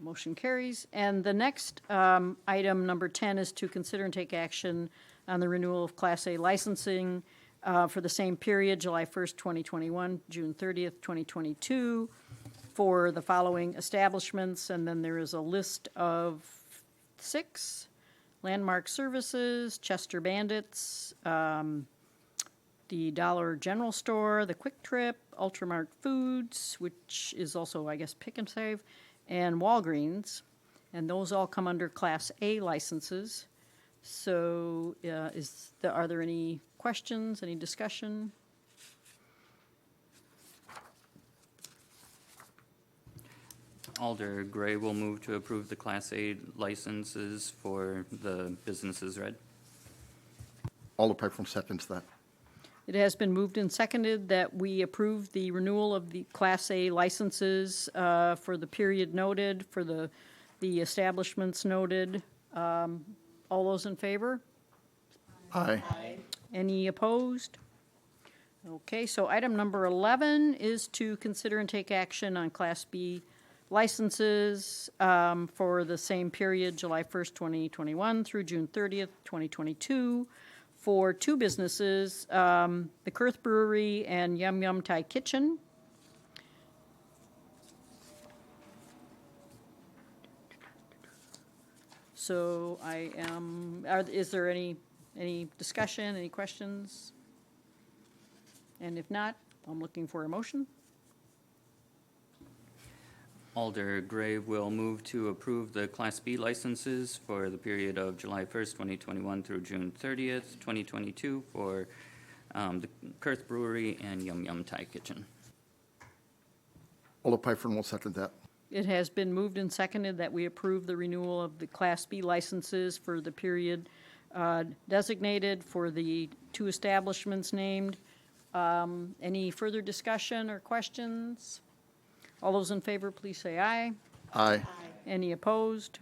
Motion carries. And the next item, number 10, is to consider and take action on the renewal of Class A licensing for the same period, July 1st, 2021, June 30th, 2022, for the following establishments. And then there is a list of 6: Landmark Services, Chester Bandits, the Dollar General Store, the Quick Trip, Ultramark Foods, which is also, I guess, Pick and Save, and Walgreens. And those all come under Class A licenses. So are there any questions, any discussion? Alder Gray will move to approve the Class A licenses for the businesses read. Alder Piper seconds that. It has been moved and seconded that we approve the renewal of the Class A licenses for the period noted, for the establishments noted. All those in favor? Aye. Any opposed? Okay, so item number 11 is to consider and take action on Class B licenses for the same period, July 1st, 2021 through June 30th, 2022, for 2 businesses, the Kurth Brewery and Yum Yum Thai Kitchen. So is there any discussion, any questions? And if not, I'm looking for a motion. Alder Gray will move to approve the Class B licenses for the period of July 1st, 2021 through June 30th, 2022 for the Kurth Brewery and Yum Yum Thai Kitchen. Alder Piper will second that. It has been moved and seconded that we approve the renewal of the Class B licenses for the period designated for the 2 establishments named. Any further discussion or questions? All those in favor, please say aye. Aye. Any opposed?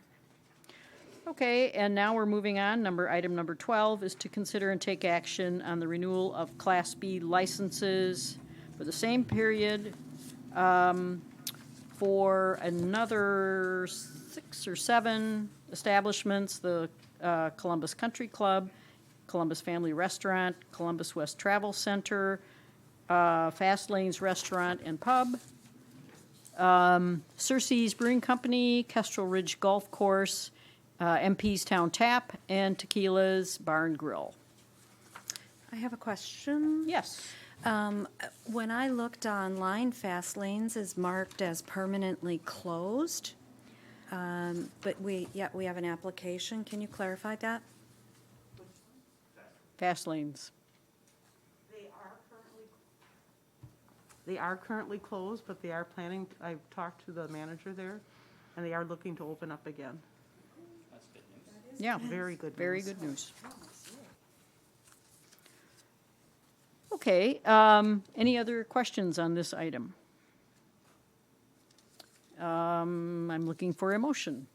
Okay, and now we're moving on. Item number 12 is to consider and take action on the renewal of Class B licenses for the same period for another 6 or 7 establishments, the Columbus Country Club, Columbus Family Restaurant, Columbus West Travel Center, Fast Lanes Restaurant and Pub, Cersei's Brewing Company, Kestrel Ridge Golf Course, MP's Town Tap, and Tequila's Bar and Grill. I have a question. Yes. When I looked online, Fast Lanes is marked as permanently closed. But we have an application. Can you clarify that? Fast Lanes. They are currently closed, but they are planning, I've talked to the manager there, and they are looking to open up again. That's good news. Yeah. Very good Very news. good news. Okay, any other questions on this item? I'm looking for a motion.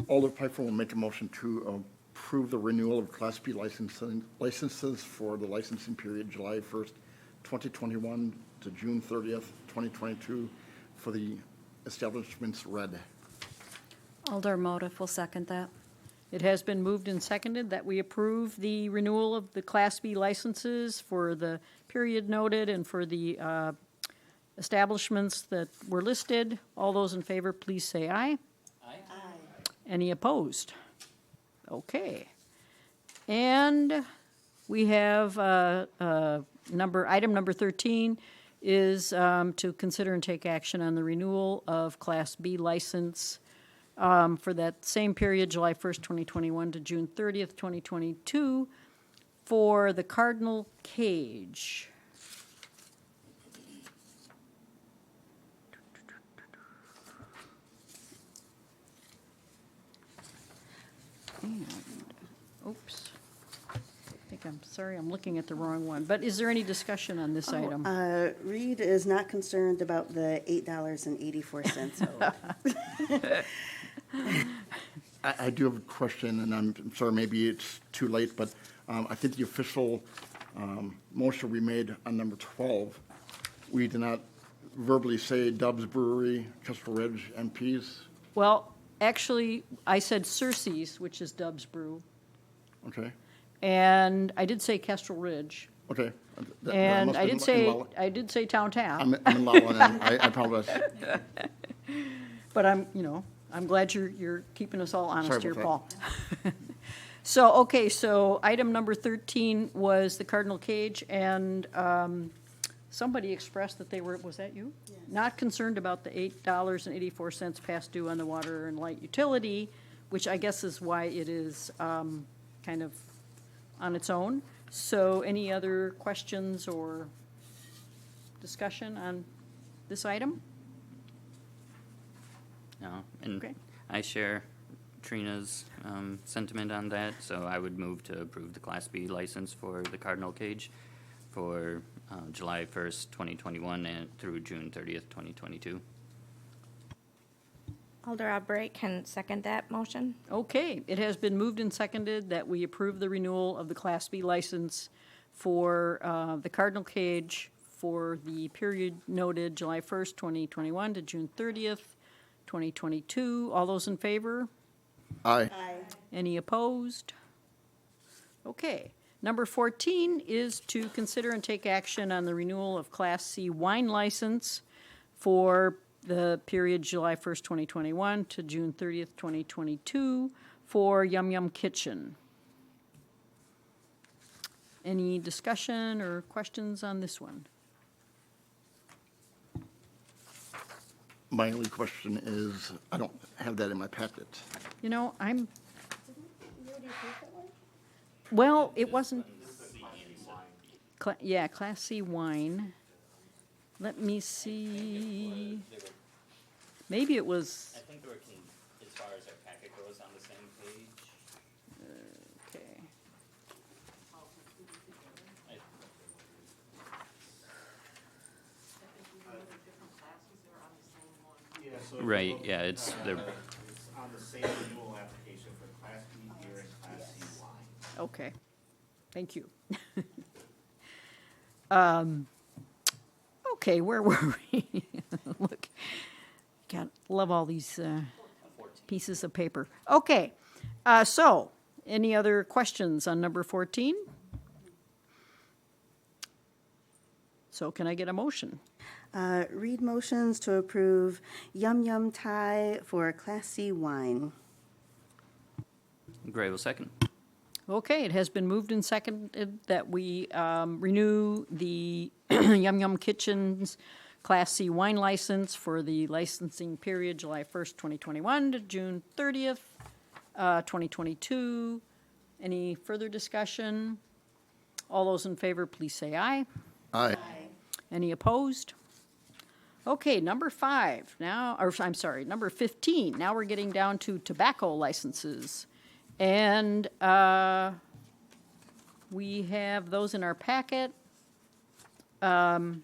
Alder Piper will make a motion to approve the renewal of Class B licenses for the licensing period July 1st, 2021 to June 30th, 2022 for the establishments read. Alder Motif will second that. It has been moved and seconded that we approve the renewal of the Class B licenses for the period noted and for the establishments that were listed. All those in favor, please say aye. Aye. Any opposed? Okay. And we have item number 13 is to consider and take action on the renewal of Class B license for that same period, July 1st, 2021 to June 30th, 2022, for the Cardinal Cage. And, oops. I think I'm sorry, I'm looking at the wrong one. But is there any discussion on this item? Reed is not concerned about the $8.84 owed. I do have a question, and I'm sorry, maybe it's too late, but I think the official motion we made on number 12, we did not verbally say Dub's Brewery, Kestrel Ridge, and Pease. Well, actually, I said Cersei's, which is Dub's Brew, Okay, and I did say Kestrel Ridge, okay. That and must I have did been say, in Low- I did say Town Tap, I'm in Loveland, and I apologize. but I'm glad you're keeping us all honest Sorry here, about Paul. So item number 13 was the Cardinal Cage, and somebody expressed that they were, was that you? Yes. Not concerned about the $8.84 past due on the water and light utility, which I guess is why it is kind of on its own. So any other questions or discussion on this item? No, and Okay. I share Trina's sentiment on that, so I would move to approve the Class B license for the Cardinal Cage for July 1st, 2021 and through June 30th, 2022. Alder Albright can second that motion. Okay, it has been moved and seconded that we approve the renewal of the Class B license for the Cardinal Cage for the period noted July 1st, 2021 to June 30th, 2022. All those in favor? Aye. Any opposed? Okay. Number 14 is to consider and take action on the renewal of Class C wine license for the period July 1st, 2021 to June 30th, 2022 for Yum Yum Kitchen. Any discussion or questions on this one? My only question is, I don't have that in my packet. You know, well, it wasn't. Yeah, Class C wine. Let me see. Maybe it was, I think we're, as far as our packet goes, on the same page. okay. Right, yeah, they're, It's on the same renewal application for Class B beer and Class C wine. Okay, thank you. Okay, where were we? Look, love all these pieces of paper. Okay, so, any other questions on number 14? So can I get a motion? Reed motions to approve Yum Yum Thai for Class C wine. Gray will second. Okay, it has been moved and seconded that we renew the Yum Yum Kitchen's Class C wine license for the licensing period July 1st, 2021 to June 30th, 2022. Any further discussion? All those in favor, please say aye. Aye. Any opposed? Okay, number 5 now, or I'm sorry, number 15. Now we're getting down to tobacco licenses. And we have those in our packet. Well,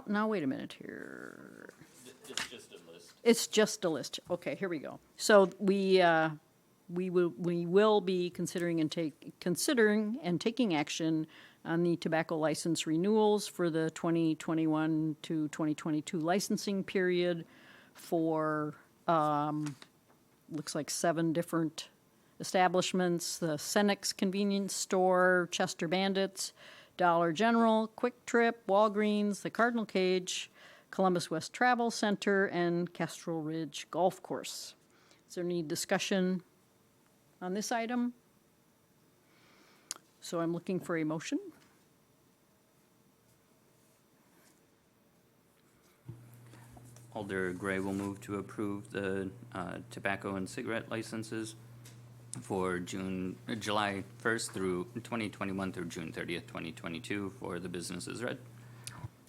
now wait a minute here. It's just a list. It's just a list. Okay, here we go. So we will be considering and taking action on the tobacco license renewals for the 2021 to 2022 licensing period for looks like 7 different establishments: the Senex Convenience Store, Chester Bandits, Dollar General, Quick Trip, Walgreens, the Cardinal Cage, Columbus West Travel Center, and Kestrel Ridge Golf Course. Is there any discussion on this item? So I'm looking for a motion. Alder Gray will move to approve the tobacco and cigarette licenses for July 1st through 2021 through June 30th, 2022 for the businesses read.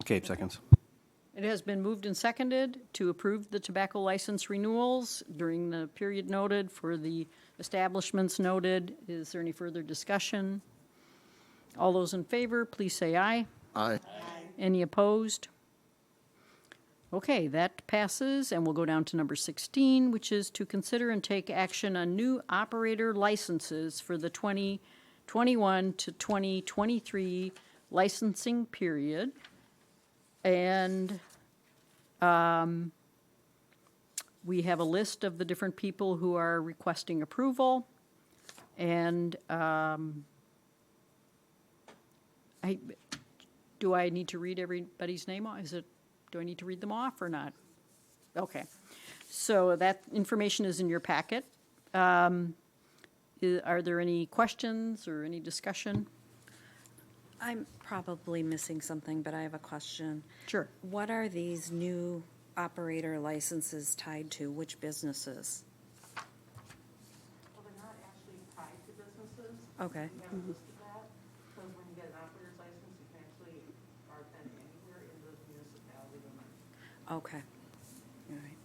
Cape seconds. It has been moved and seconded to approve the tobacco license renewals during the period noted for the establishments noted. Is there any further discussion? All those in favor, please say aye. Aye. Any opposed? Okay, that passes, and we'll go down to number 16, which is to consider and take action on new operator licenses for the 2021 to 2023 licensing period. And we have a list of the different people who are requesting approval. And do I need to read everybody's name? Do I need to read them off or not? Okay. So that information is in your packet. Are there any questions or any discussion? I'm probably missing something, but I have a question. Sure. What are these new operator licenses tied to? Which businesses? Well, they're not actually tied to businesses. Okay. We haven't listed that, because when you get an operator's license, you can actually bartend anywhere in the municipality limits. Okay. All right.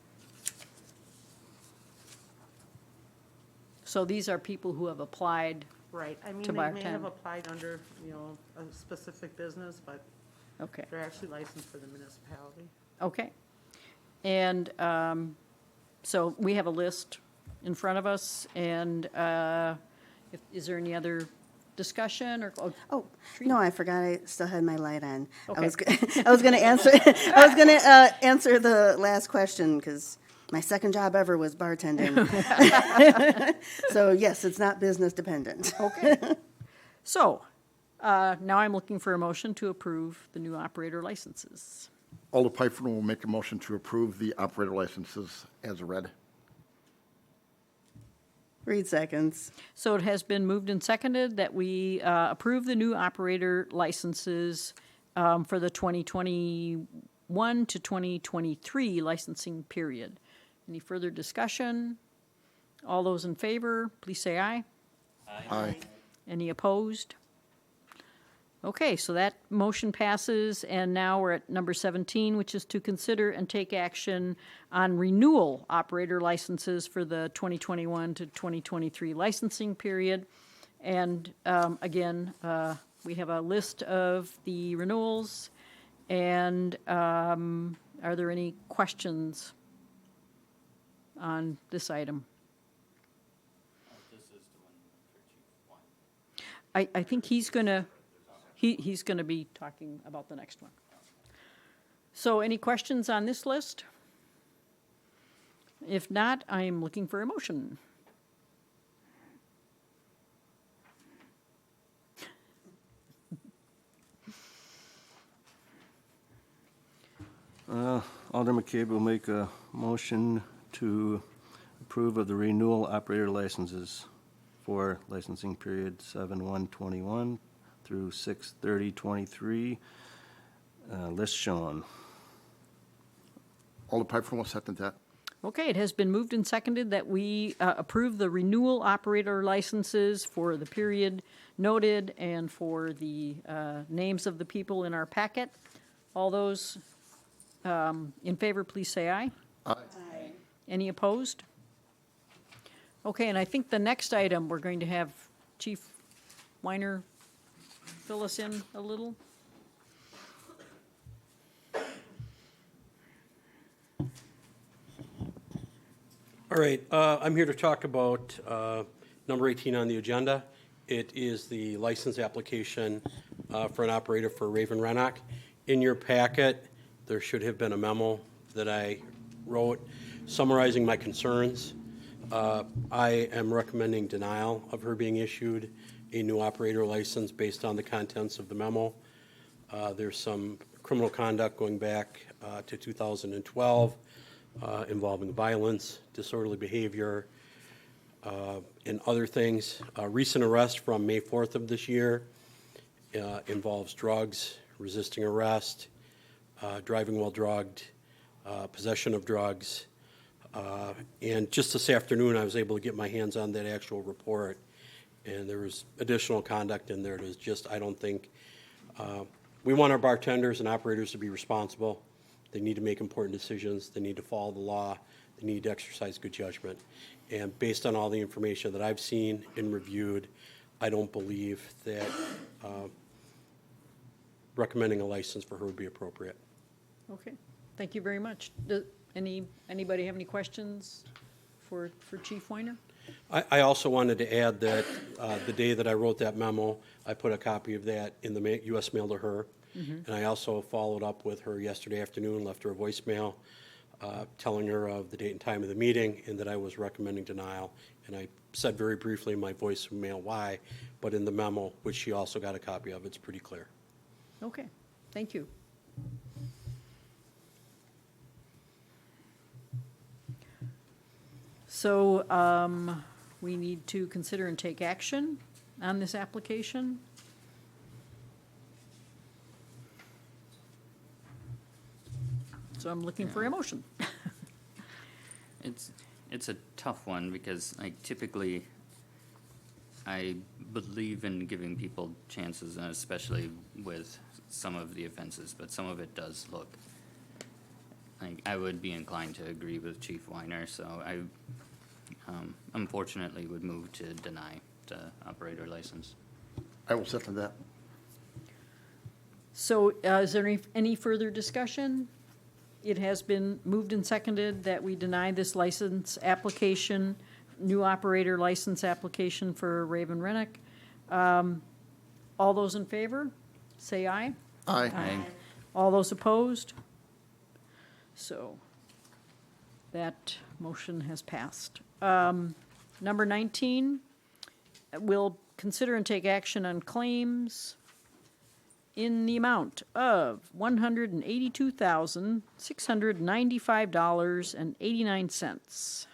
So these are people who have applied. Right, I mean, To they may bartend. have applied under, a specific business, but Okay. they're actually licensed for the municipality. Okay. And so we have a list in front of us, and is there any other discussion or? Oh, no, I forgot I still had my light on. Okay. I was going to answer, I was going to answer the last question, because my second job ever was bartending. So yes, it's not business dependent. Okay. So now I'm looking for a motion to approve the new operator licenses. Alder Pfeiffer will make a motion to approve the operator licenses as read. Read seconds. So it has been moved and seconded that we approve the new operator licenses for the 2021 to 2023 licensing period. Any further discussion? All those in favor, please say aye. Aye. Any opposed? Okay, so that motion passes, and now we're at number 17, which is to consider and take action on renewal operator licenses for the 2021 to 2023 licensing period. And again, we have a list of the renewals, and are there any questions on this item? This is the one for Chief Wine. I think he's gonna, he's gonna be talking about the next one. So any questions on this list? If not, I'm looking for a motion. Alder McCabe will make a motion to approve of the renewal operator licenses for licensing period 7/1/21 through 6/30/23. List shown. Alder Pfeiffer will second that. Okay, it has been moved and seconded that we approve the renewal operator licenses for the period noted and for the names of the people in our packet. All those in favor, please say aye. Aye. Any opposed? Okay, and I think the next item, we're going to have Chief Weiner fill us in a little. All right, I'm here to talk about number 18 on the agenda. It is the license application for an operator for Raven Rennock. In your packet, there should have been a memo that I wrote. Summarizing my concerns, I am recommending denial of her being issued a new operator license based on the contents of the memo. There's some criminal conduct going back to 2012 involving violence, disorderly behavior, and other things. A recent arrest from May 4th of this year involves drugs, resisting arrest, driving while drugged, possession of drugs. And just this afternoon, I was able to get my hands on that actual report, and there was additional conduct in there that is just, I don't think, we want our bartenders and operators to be responsible. They need to make important decisions. They need to follow the law. They need to exercise good judgment. And based on all the information that I've seen and reviewed, I don't believe that recommending a license for her would be appropriate. Okay, thank you very much. Anybody have any questions for Chief Weiner? I also wanted to add that the day that I wrote that memo, I put a copy of that in the U.S. mail to her. And I also followed up with her yesterday afternoon, left her a voicemail telling her of the date and time of the meeting and that I was recommending denial. And I said very briefly in my voicemail why, but in the memo, which she also got a copy of, it's pretty clear. Okay, thank you. So we need to consider and take action on this application. So I'm looking for a motion. It's a tough one because typically I believe in giving people chances, and especially with some of the offenses, but some of it does look I would be inclined to agree with Chief Weiner, so I unfortunately would move to deny the operator license. I will second that. So is there any further discussion? It has been moved and seconded that we deny this license application, new operator license application for Raven Rennick. All those in favor, say aye. Aye. Aye. All those opposed? So that motion has passed. Number 19, we'll consider and take action on claims in the amount of $182,695.89.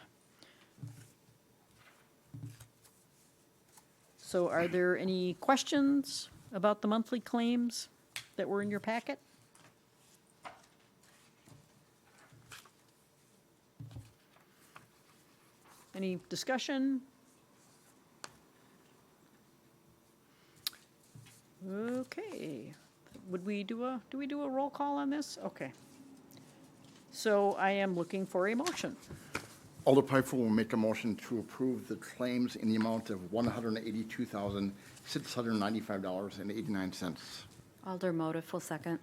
So are there any questions about the monthly claims that were in your packet? Any discussion? Okay. Do we do a roll call on this? Okay. So I am looking for a motion. Alder Piper will make a motion to approve the claims in the amount of $182,695.89. Alder Motif will second.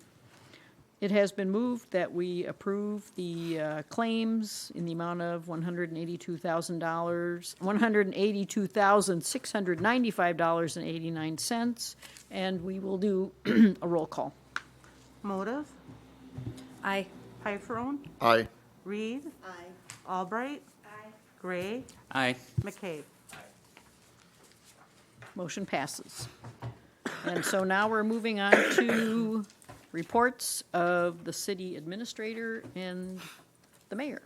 It has been moved that we approve the claims in the amount of $182,695.89, and we will do a roll call. Motive, Aye. Pifferone, Aye. Reed. Aye. Albright. Aye. Gray. Aye. McCabe. Motion passes. And so now we're moving on to reports of the city administrator and the mayor.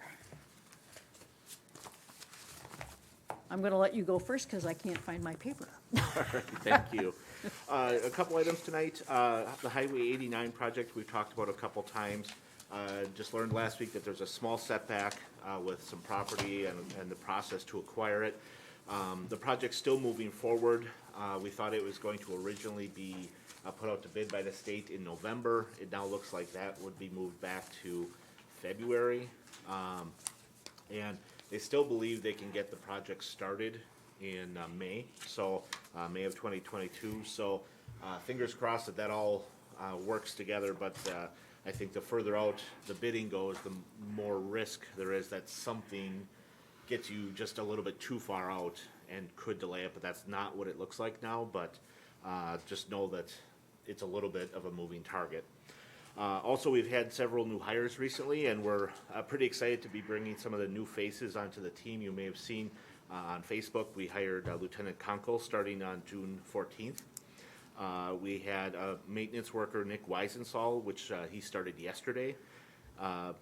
I'm going to let you go first because I can't find my paper. Thank you. A couple items tonight. The Highway 89 project we've talked about a couple times. Just learned last week that there's a small setback with some property and the process to acquire it. The project's still moving forward. We thought it was going to originally be put out to bid by the state in November. It now looks like that would be moved back to February. And they still believe they can get the project started in May, so May of 2022. So fingers crossed that all works together, but I think the further out the bidding goes, the more risk there is that something gets you just a little bit too far out and could delay it, but that's not what it looks like now, but just know that it's a little bit of a moving target. Also, we've had several new hires recently, and we're pretty excited to be bringing some of the new faces onto the team. You may have seen on Facebook, we hired Lieutenant Conkle starting on June 14th. We had a maintenance worker, Nick Weisensall, which he started yesterday. On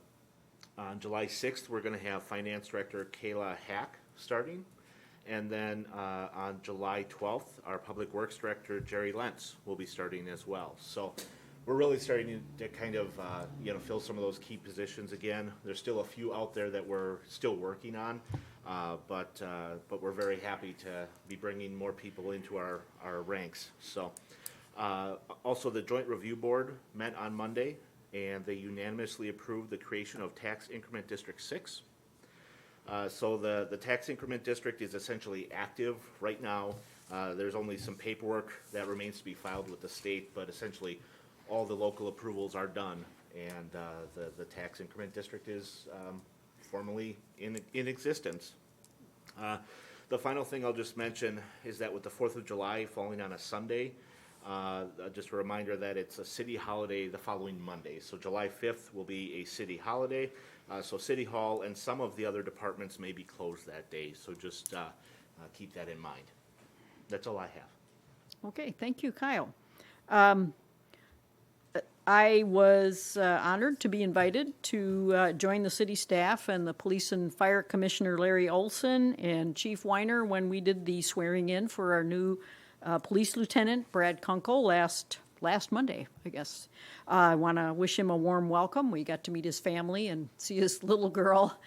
July 6th, we're going to have Finance Director Kayla Hack starting. And then on July 12th, our Public Works Director, Jerry Lentz, will be starting as well. So we're really starting to kind of, fill some of those key positions again. There's still a few out there that we're still working on, but we're very happy to be bringing more people into our ranks. So also, the Joint Review Board met on Monday, and they unanimously approved the creation of Tax Increment District 6. So the tax increment district is essentially active right now. There's only some paperwork that remains to be filed with the state, but essentially all the local approvals are done, and the tax increment district is formally in existence. The final thing I'll just mention is that with the 4th of July falling on a Sunday, just a reminder that it's a city holiday the following Monday. So July 5th will be a city holiday. So City Hall and some of the other departments may be closed that day. So just keep that in mind. That's all I have. Okay, thank you, Kyle. I was honored to be invited to join the city staff and the Police and Fire Commissioner Larry Olson and Chief Weiner when we did the swearing in for our new Police Lieutenant Brad Kunkel last Monday, I guess. I want to wish him a warm welcome. We got to meet his family and see his little girl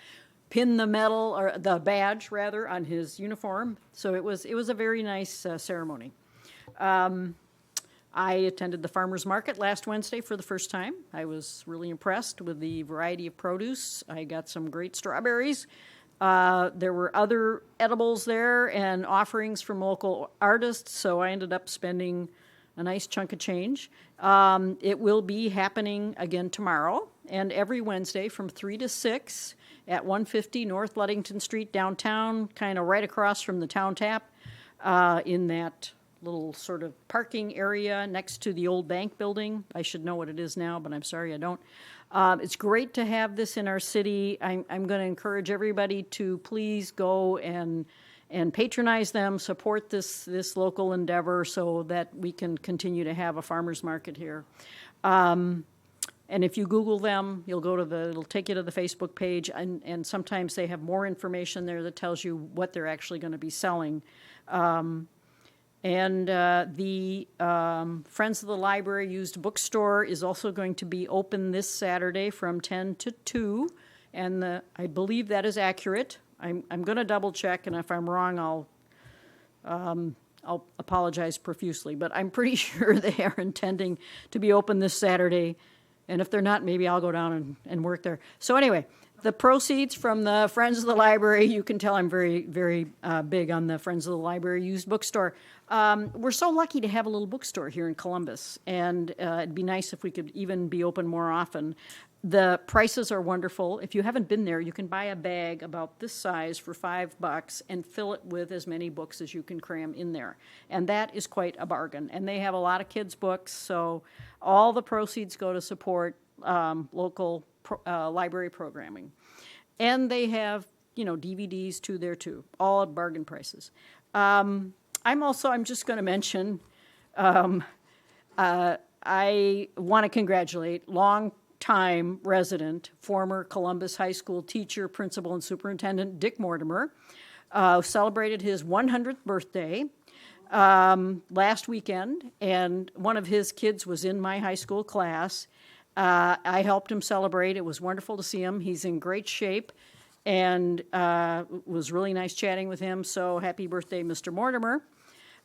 pin the medal, or the badge rather, on his uniform. So it was a very nice ceremony. I attended the farmers market last Wednesday for the first time. I was really impressed with the variety of produce. I got some great strawberries. There were other edibles there and offerings from local artists, so I ended up spending a nice chunk of change. It will be happening again tomorrow and every Wednesday from 3 to 6 at 150 North Ludington Street downtown, kind of right across from the Town Tap, in that little sort of parking area next to the old bank building. I should know what it is now, but I'm sorry I don't. It's great to have this in our city. I'm going to encourage everybody to please go and patronize them, support this local endeavor so that we can continue to have a farmer's market here. And if you Google them, it'll take you to the Facebook page, and sometimes they have more information there that tells you what they're actually going to be selling. And the Friends of the Library used bookstore is also going to be open this Saturday from 10 to 2, and I believe that is accurate. I'm going to double check, and if I'm wrong, I'll apologize profusely, but I'm pretty sure they are intending to be open this Saturday, and if they're not, maybe I'll go down and work there. So anyway, the proceeds from the Friends of the Library, you can tell I'm very, very big on the Friends of the Library used bookstore. We're so lucky to have a little bookstore here in Columbus, and it'd be nice if we could even be open more often. The prices are wonderful. If you haven't been there, you can buy a bag about this size for $5 and fill it with as many books as you can cram in there. And that is quite a bargain. And they have a lot of kids' books, so all the proceeds go to support local library programming. And they have, DVDs too there too, all at bargain prices. I'm just going to mention, I want to congratulate long-time resident, former Columbus High School teacher, principal, and superintendent Dick Mortimer, celebrated his 100th birthday last weekend, and one of his kids was in my high school class. I helped him celebrate. It was wonderful to see him. He's in great shape, and it was really nice chatting with him. So happy birthday, Mr. Mortimer.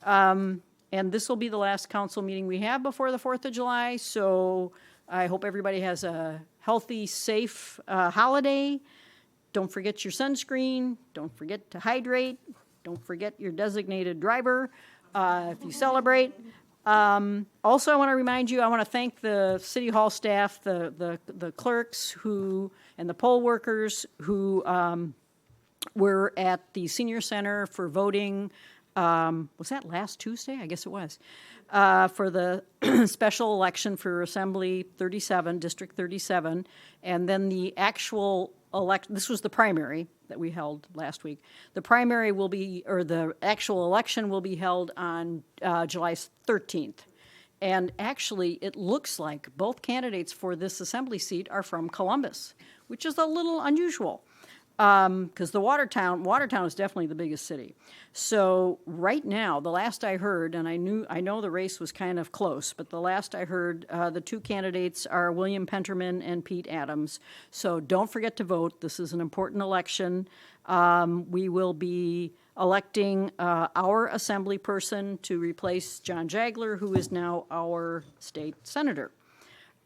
And this will be the last council meeting we have before the 4th of July, so I hope everybody has a healthy, safe holiday. Don't forget your sunscreen. Don't forget to hydrate. Don't forget your designated driver if you celebrate. Also, I want to remind you, I want to thank the City Hall staff, the clerks and the poll workers who were at the Senior Center for voting was that last Tuesday? I guess it was, for the special election for Assembly 37, District 37, and then the actual this was the primary that we held last week. The primary will be, or the actual election will be held on July 13th. And actually, it looks like both candidates for this assembly seat are from Columbus, which is a little unusual, because Watertown is definitely the biggest city. So right now, the last I heard, and I know the race was kind of close, but the last I heard, the two candidates are William Penterman and Pete Adams. So don't forget to vote. This is an important election. We will be electing our assembly person to replace John Jagler, who is now our state senator.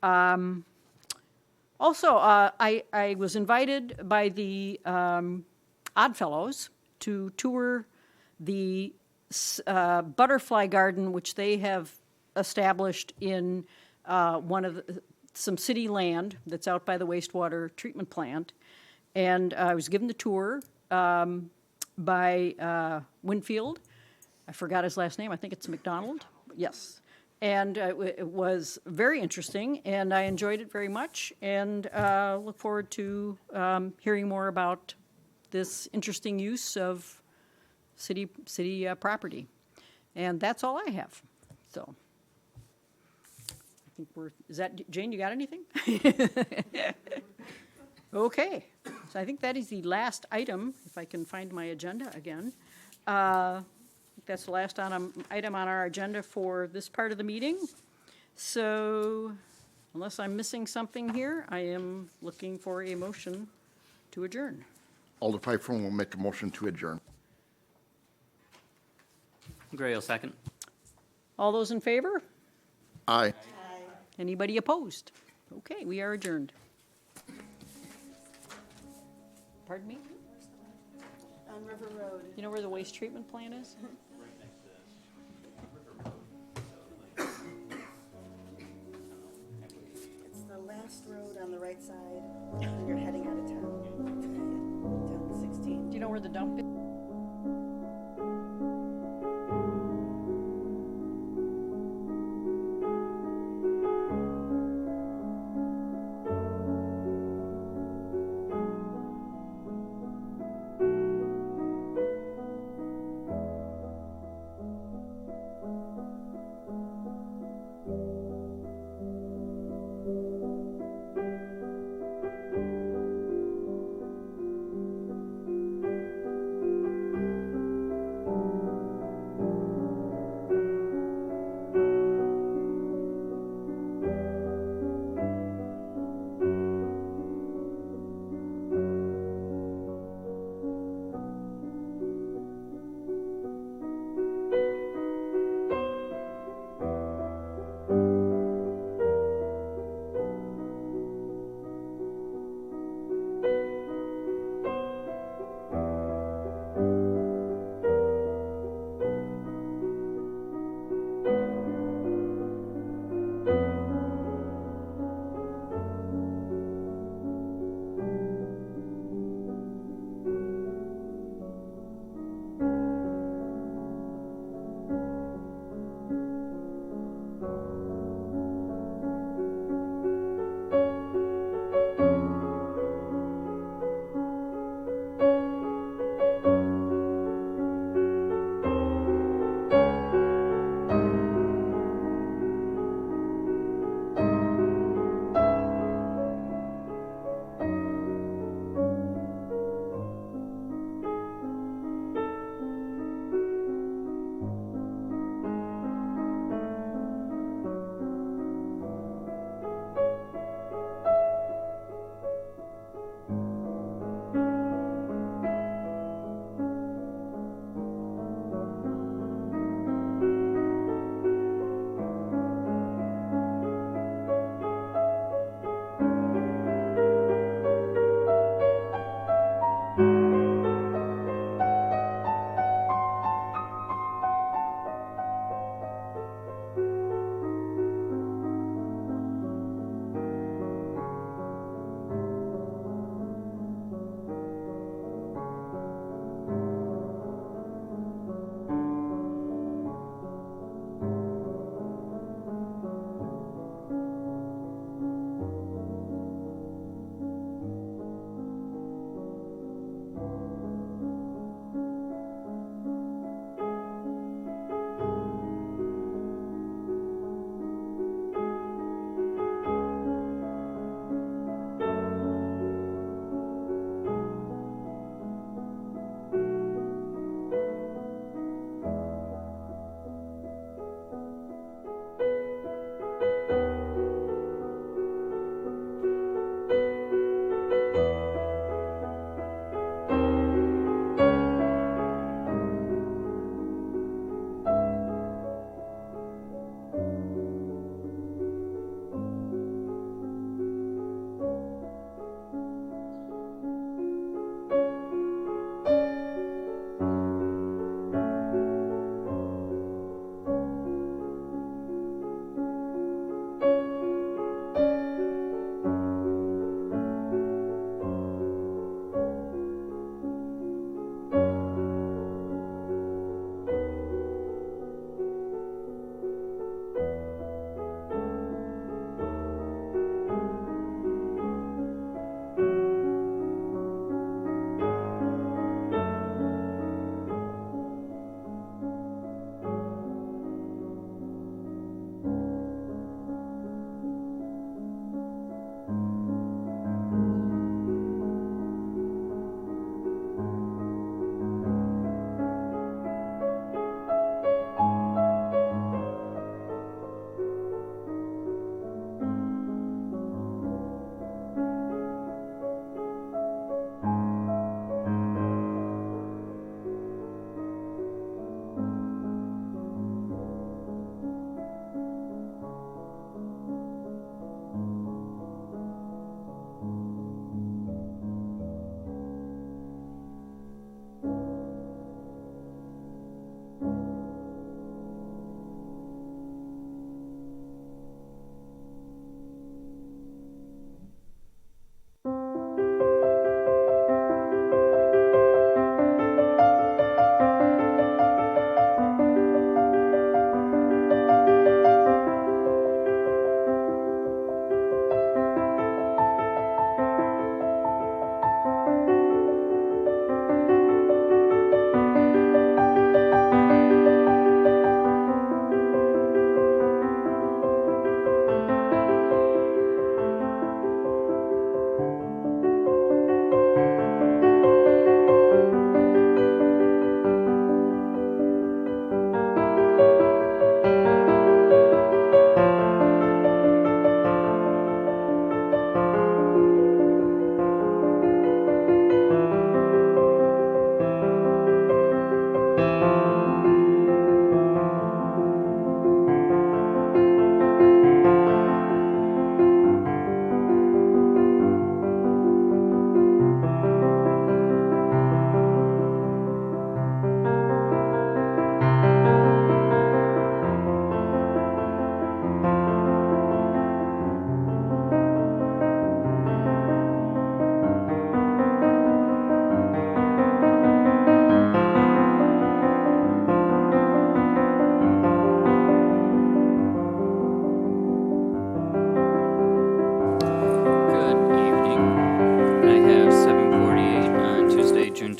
Also, I was invited by the Oddfellows to tour the butterfly garden, which they have established in some city land that's out by the wastewater treatment plant. And I was given the tour by Winfield. I forgot his last name. I think it's McDonald. Yes. And it was very interesting, and I enjoyed it very much, and look forward to hearing more about this interesting use of city property. And that's all I have. So I think is that, Jane, you got anything? Okay. So I think that is the last item, if I can find my agenda again. That's the last item on our agenda for this part of the meeting. So unless I'm missing something here, I am looking for a motion to adjourn. Alder Pfeiffer will make a motion to adjourn. Gray will second. All those in favor? Aye. Anybody opposed? Okay, we are adjourned. Pardon me? On River Road. You know where the waste treatment plant is? It's the last road on the right side when you're heading out of town. Down 16. Do you know where the dump is?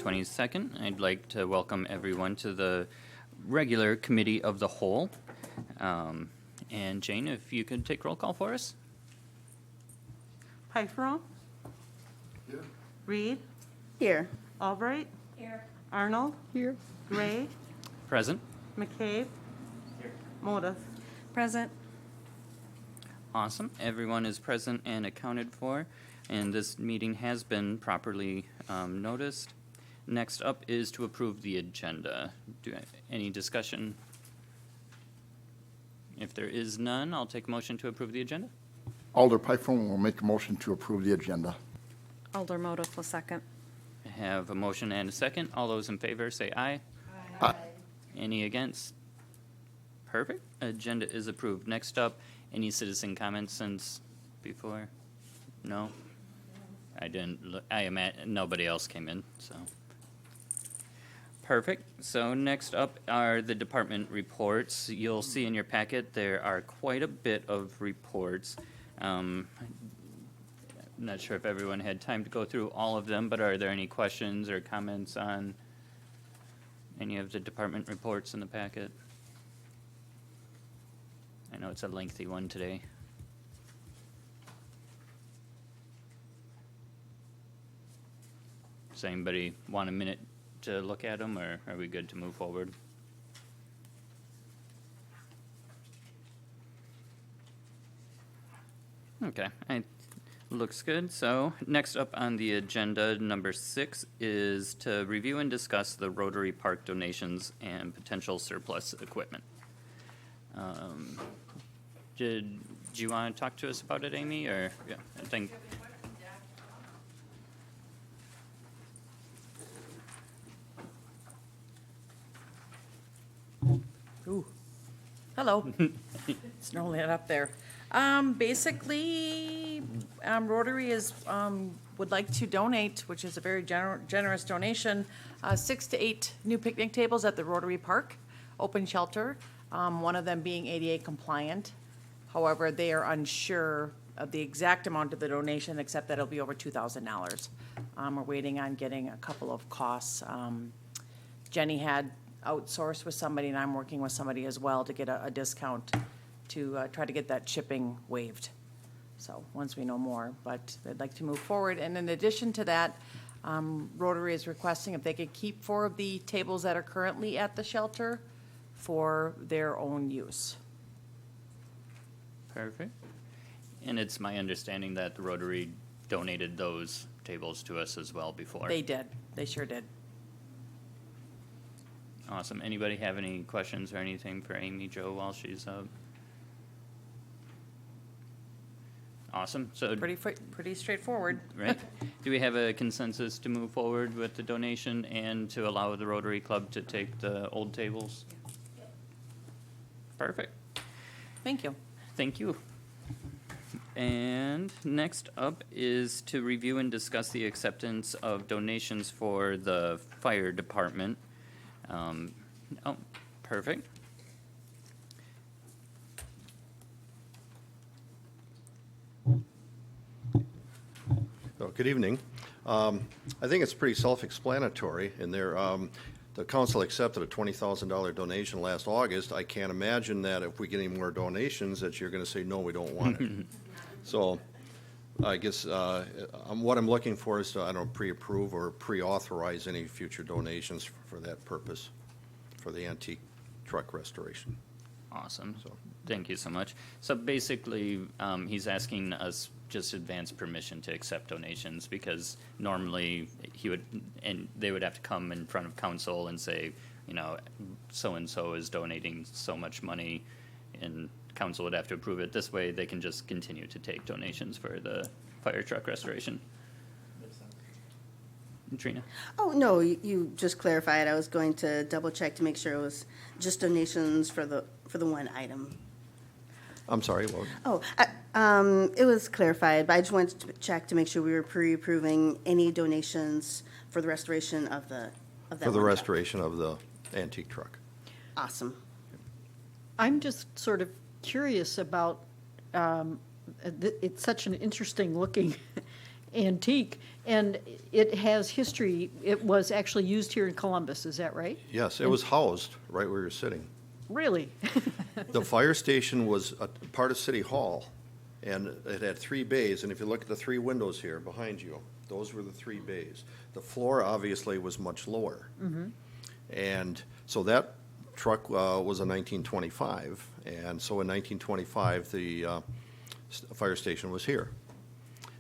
22nd. I'd like to welcome everyone to the regular Committee of the Whole. And Jane, if you could take roll call for us? Pifferl? Here. Reed? Here. Albright? Here. Arnold? Here. Gray? Present. McCabe? Modis? Present. Awesome. Everyone is present and accounted for, and this meeting has been properly noticed. Next up is to approve the agenda. Any discussion? If there is none, I'll take a motion to approve the agenda. Alder Pifron will make a motion to approve the agenda. Alder Modif will second. I have a motion and a second. All those in favor say aye. Aye. Any against? Perfect. Agenda is approved. Next up, any citizen comments since before? No? I didn't look, nobody else came in, so. Perfect. So next up are the department reports. You'll see in your packet, there are quite a bit of reports. I'm not sure if everyone had time to go through all of them, but are there any questions or comments on any of the department reports in the packet? I know it's a lengthy one today. Does anybody want a minute to look at them, or are we good to move forward? Okay, looks good. So next up on the agenda, number 6, is to review and discuss the Rotary Park donations and potential surplus equipment. Do you want to talk to us about it, Amy, or, yeah, I think. Ooh. Hello. Snow lit up there. Basically, Rotary is, would like to donate, which is a very generous donation, 6 to 8 new picnic tables at the Rotary Park, open shelter, one of them being ADA compliant. However, they are unsure of the exact amount of the donation, except that it'll be over $2,000. We're waiting on getting a couple of costs. Jenny had outsourced with somebody, and I'm working with somebody as well to get a discount to try to get that shipping waived. So, once we know more, but they'd like to move forward. And in addition to that, Rotary is requesting if they could keep 4 of the tables that are currently at the shelter for their own use. Perfect. And it's my understanding that the Rotary donated those tables to us as well before. They did. They sure did. Awesome. Anybody have any questions or anything for Amy Jo while she's up? Awesome. So, Pretty straightforward. right? Do we have a consensus to move forward with the donation and to allow the Rotary Club to take the old tables? Perfect. Thank you. Thank you. And next up is to review and discuss the acceptance of donations for the fire department. Oh, perfect. Oh, good evening. I think it's pretty self-explanatory in there. The council accepted a $20,000 donation last August. I can't imagine that if we get any more donations that you're going to say, no, we don't want it. So I guess what I'm looking for is to, I don't know, pre-approve or pre-authorize any future donations for that purpose, for the antique truck restoration. Awesome. So. Thank you so much. So basically, he's asking us just advance permission to accept donations, because normally they would have to come in front of council and say, you know, so-and-so is donating so much money, and council would have to approve it. This way, they can just continue to take donations for the fire truck restoration. Trina? Oh, no, you just clarified. I was going to double check to make sure it was just donations for the one item. I'm sorry, what? Oh, it was clarified, but I just wanted to check to make sure we were pre-approving any donations for the restoration of that For the one truck. restoration of the antique truck. Awesome. I'm just sort of curious about, it's such an interesting looking antique, and it has history. It was actually used here in Columbus, is that right? Yes, it was housed right where you're sitting. Really? The fire station was a part of City Hall, and it had 3 bays, and if you look at the 3 windows here behind you, those were the 3 bays. The floor obviously was much lower. And so that truck was a 1925, and so in 1925, the fire station was here.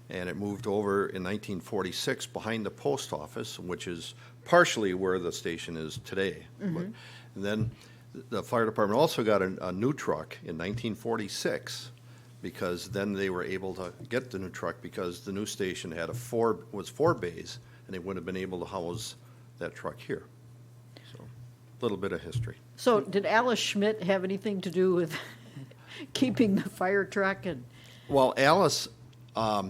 And it moved over in 1946 behind the post office, which is partially where the station is today. And then the fire department also got a new truck in 1946, because then they were able to get the new truck because the new station had was 4 bays, and they wouldn't have been able to house that truck here. So, a little bit of history. So did Alice Schmidt have anything to do with keeping the fire truck and? Well, Alice,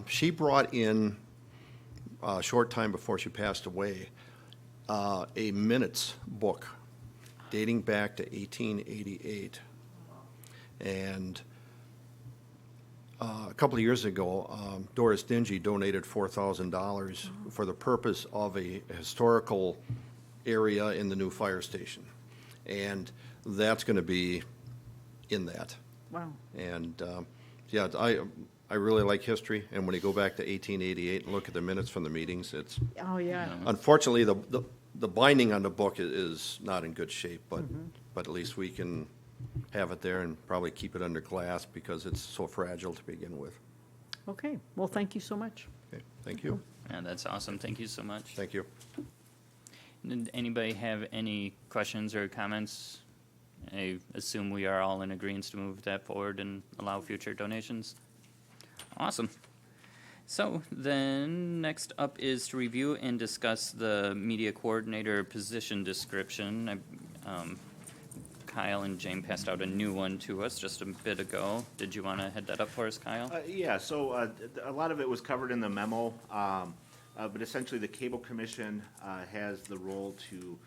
she brought in, a short time before she passed away, a minutes book dating back to 1888. And a couple of years ago, Doris Dingy donated $4,000 for the purpose of a historical area in the new fire station. And that's going to be in that. Wow. And, yeah, I really like history, and when you go back to 1888 and look at the minutes from the meetings, it's, Oh, yeah. unfortunately, the binding on the book is not in good shape, but at least we can have it there and probably keep it under glass because it's so fragile to begin with. Okay, well, thank you so much. Okay, thank you. Yeah, that's awesome. Thank you so much. Thank you. Did anybody have any questions or comments? I assume we are all in agreement to move that forward and allow future donations. Awesome. So then, next up is to review and discuss the media coordinator position description. Kyle and Jane passed out a new one to us just a bit ago. Did you want to head that up for us, Kyle? Yeah, so a lot of it was covered in the memo, but essentially the Cable Commission has the role to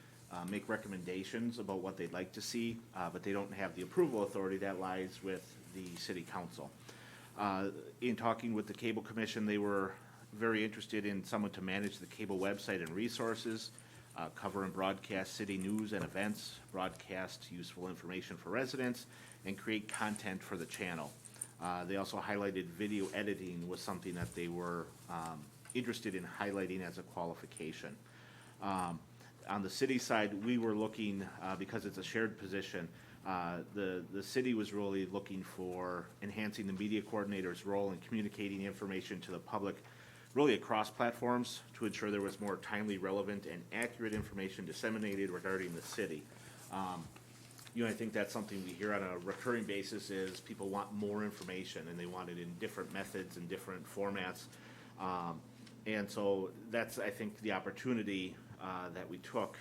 make recommendations about what they'd like to see, but they don't have the approval authority. That lies with the City Council. In talking with the Cable Commission, they were very interested in someone to manage the cable website and resources, cover and broadcast city news and events, broadcast useful information for residents, and create content for the channel. They also highlighted video editing was something that they were interested in highlighting as a qualification. On the city side, we were looking, because it's a shared position, the city was really looking for enhancing the media coordinator's role in communicating information to the public really across platforms to ensure there was more timely, relevant, and accurate information disseminated regarding the city. I think that's something we hear on a recurring basis is people want more information and they want it in different methods and different formats. And so that's, I think, the opportunity that we took.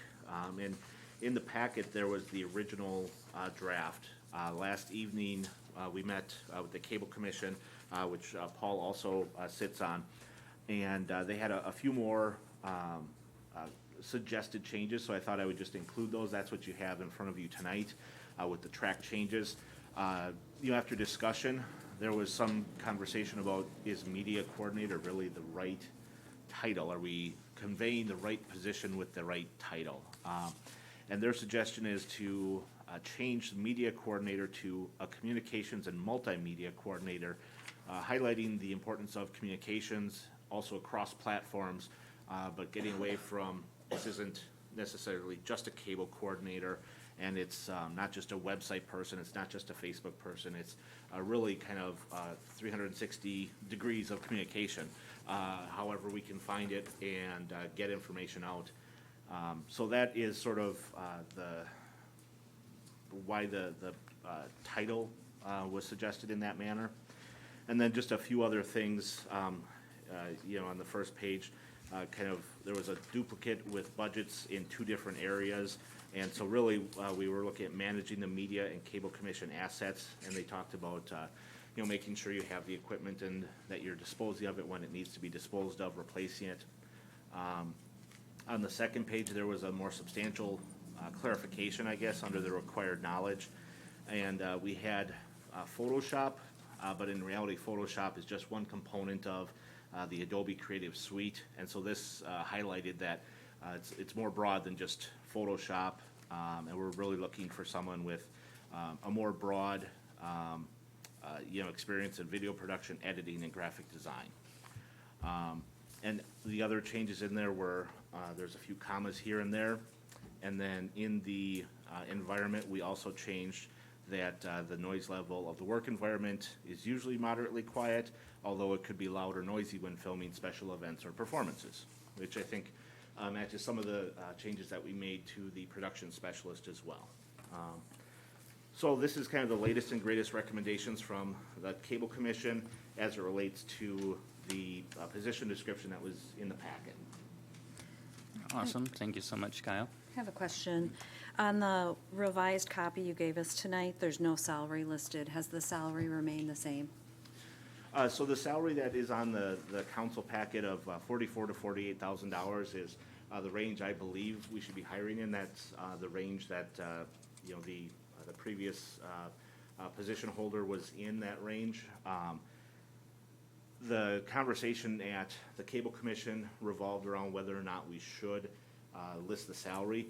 And in the packet, there was the original draft. Last evening, we met with the Cable Commission, which Paul also sits on, and they had a few more suggested changes, so I thought I would just include those. That's what you have in front of you tonight with the track changes. After discussion, there was some conversation about, is media coordinator really the right title? Are we conveying the right position with the right title? And their suggestion is to change the media coordinator to a communications and multimedia coordinator, highlighting the importance of communications also across platforms, but getting away from this isn't necessarily just a cable coordinator, and it's not just a website person, it's not just a Facebook person, it's really kind of 360 degrees of communication, however we can find it and get information out. So that is sort of why the title was suggested in that manner. And then just a few other things, on the first page, there was a duplicate with budgets in 2 different areas. And so really, we were looking at managing the media and Cable Commission assets, and they talked about, making sure you have the equipment and that you're disposing of it when it needs to be disposed of, replacing it. On the second page, there was a more substantial clarification, I guess, under the required knowledge. And we had Photoshop but in reality, Photoshop is just one component of the Adobe Creative Suite. And so this highlighted that it's more broad than just Photoshop, and we're really looking for someone with a more broad experience in video production, editing, and graphic design. And the other changes in there were, there's a few commas here and there. And then in the environment, we also changed that the noise level of the work environment is usually moderately quiet, although it could be loud or noisy when filming special events or performances, which I think matches some of the changes that we made to the production specialist as well. So this is kind of the latest and greatest recommendations from the Cable Commission as it relates to the position description that was in the packet. Awesome. Thank you so much, Kyle. I have a question. On the revised copy you gave us tonight, there's no salary listed. Has the salary remained the same? So the salary that is on the council packet of $44,000 to $48,000 is the range I believe we should be hiring in. That's the range that the previous position holder was in that range. The conversation at the Cable Commission revolved around whether or not we should list the salary.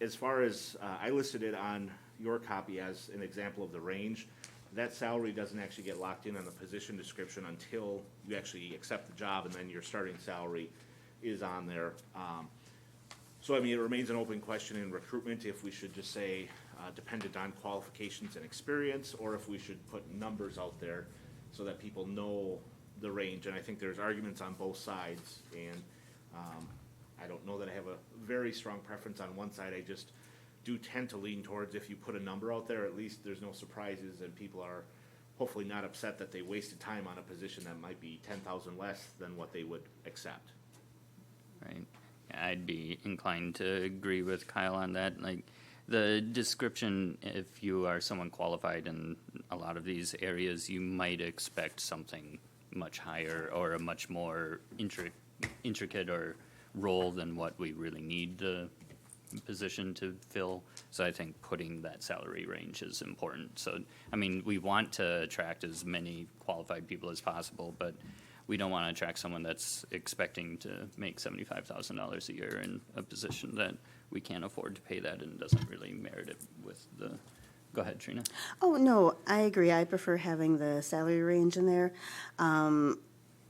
As far as, I listed it on your copy as an example of the range. That salary doesn't actually get locked in on the position description until you actually accept the job, and then your starting salary is on there. So, I mean, it remains an open question in recruitment if we should just say dependent on qualifications and experience, or if we should put numbers out there so that people know the range. And I think there's arguments on both sides, and I don't know that I have a very strong preference on one side. I just do tend to lean towards, if you put a number out there, at least there's no surprises, and people are hopefully not upset that they wasted time on a position that might be 10,000 less than what they would accept. Right. I'd be inclined to agree with Kyle on that. Like, the description, if you are someone qualified in a lot of these areas, you might expect something much higher or a much more intricate or role than what we really need the position to fill. So I think putting that salary range is important. So, I mean, we want to attract as many qualified people as possible, but we don't want to attract someone that's expecting to make $75,000 a year in a position that we can't afford to pay that and doesn't really merit it with the. Go ahead, Trina. Oh, no, I agree. I prefer having the salary range in there,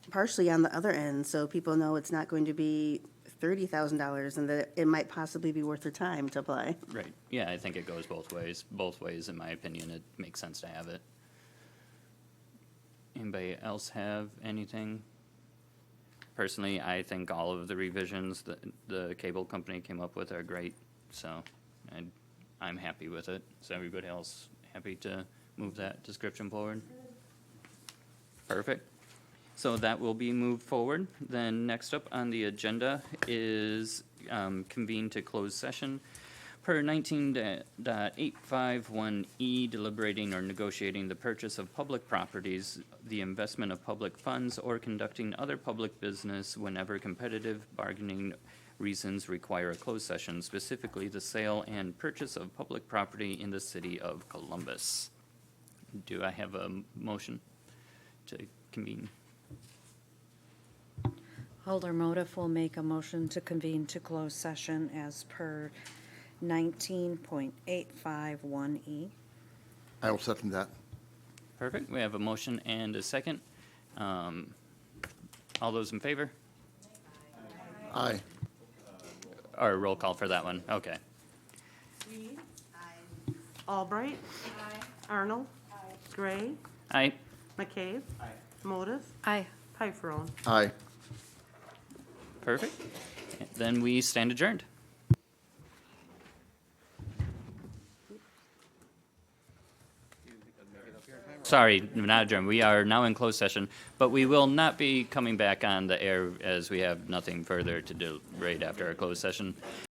partially on the other end, so people know it's not going to be $30,000 and that it might possibly be worth their time to apply. Right. Yeah, I think it goes both ways. Both ways, in my opinion, it makes sense to have it. Anybody else have anything? Personally, I think all of the revisions that the cable company came up with are great, so I'm happy with it. Is everybody else happy to move that description forward? Perfect. So that will be moved forward. Then next up on the agenda is convene to close session. Per 19.851E, deliberating or negotiating the purchase of public properties, the investment of public funds, or conducting other public business whenever competitive bargaining reasons require a closed session, specifically the sale and purchase of public property in the city of Columbus. Do I have a motion to convene? Holder Motive will make a motion to convene to close session as per 19.851E. I will second that. Perfect. We have a motion and a second. All those in favor? Aye. Or roll call for that one. Okay. Reed? Albright? Arnold? Gray? Aye. McCabe? Modis? Aye. Pifferone. Aye. Perfect. Then we stand adjourned. Sorry, not adjourned. We are now in closed session, but we will not be coming back on the air as we have nothing further to do right after our closed session.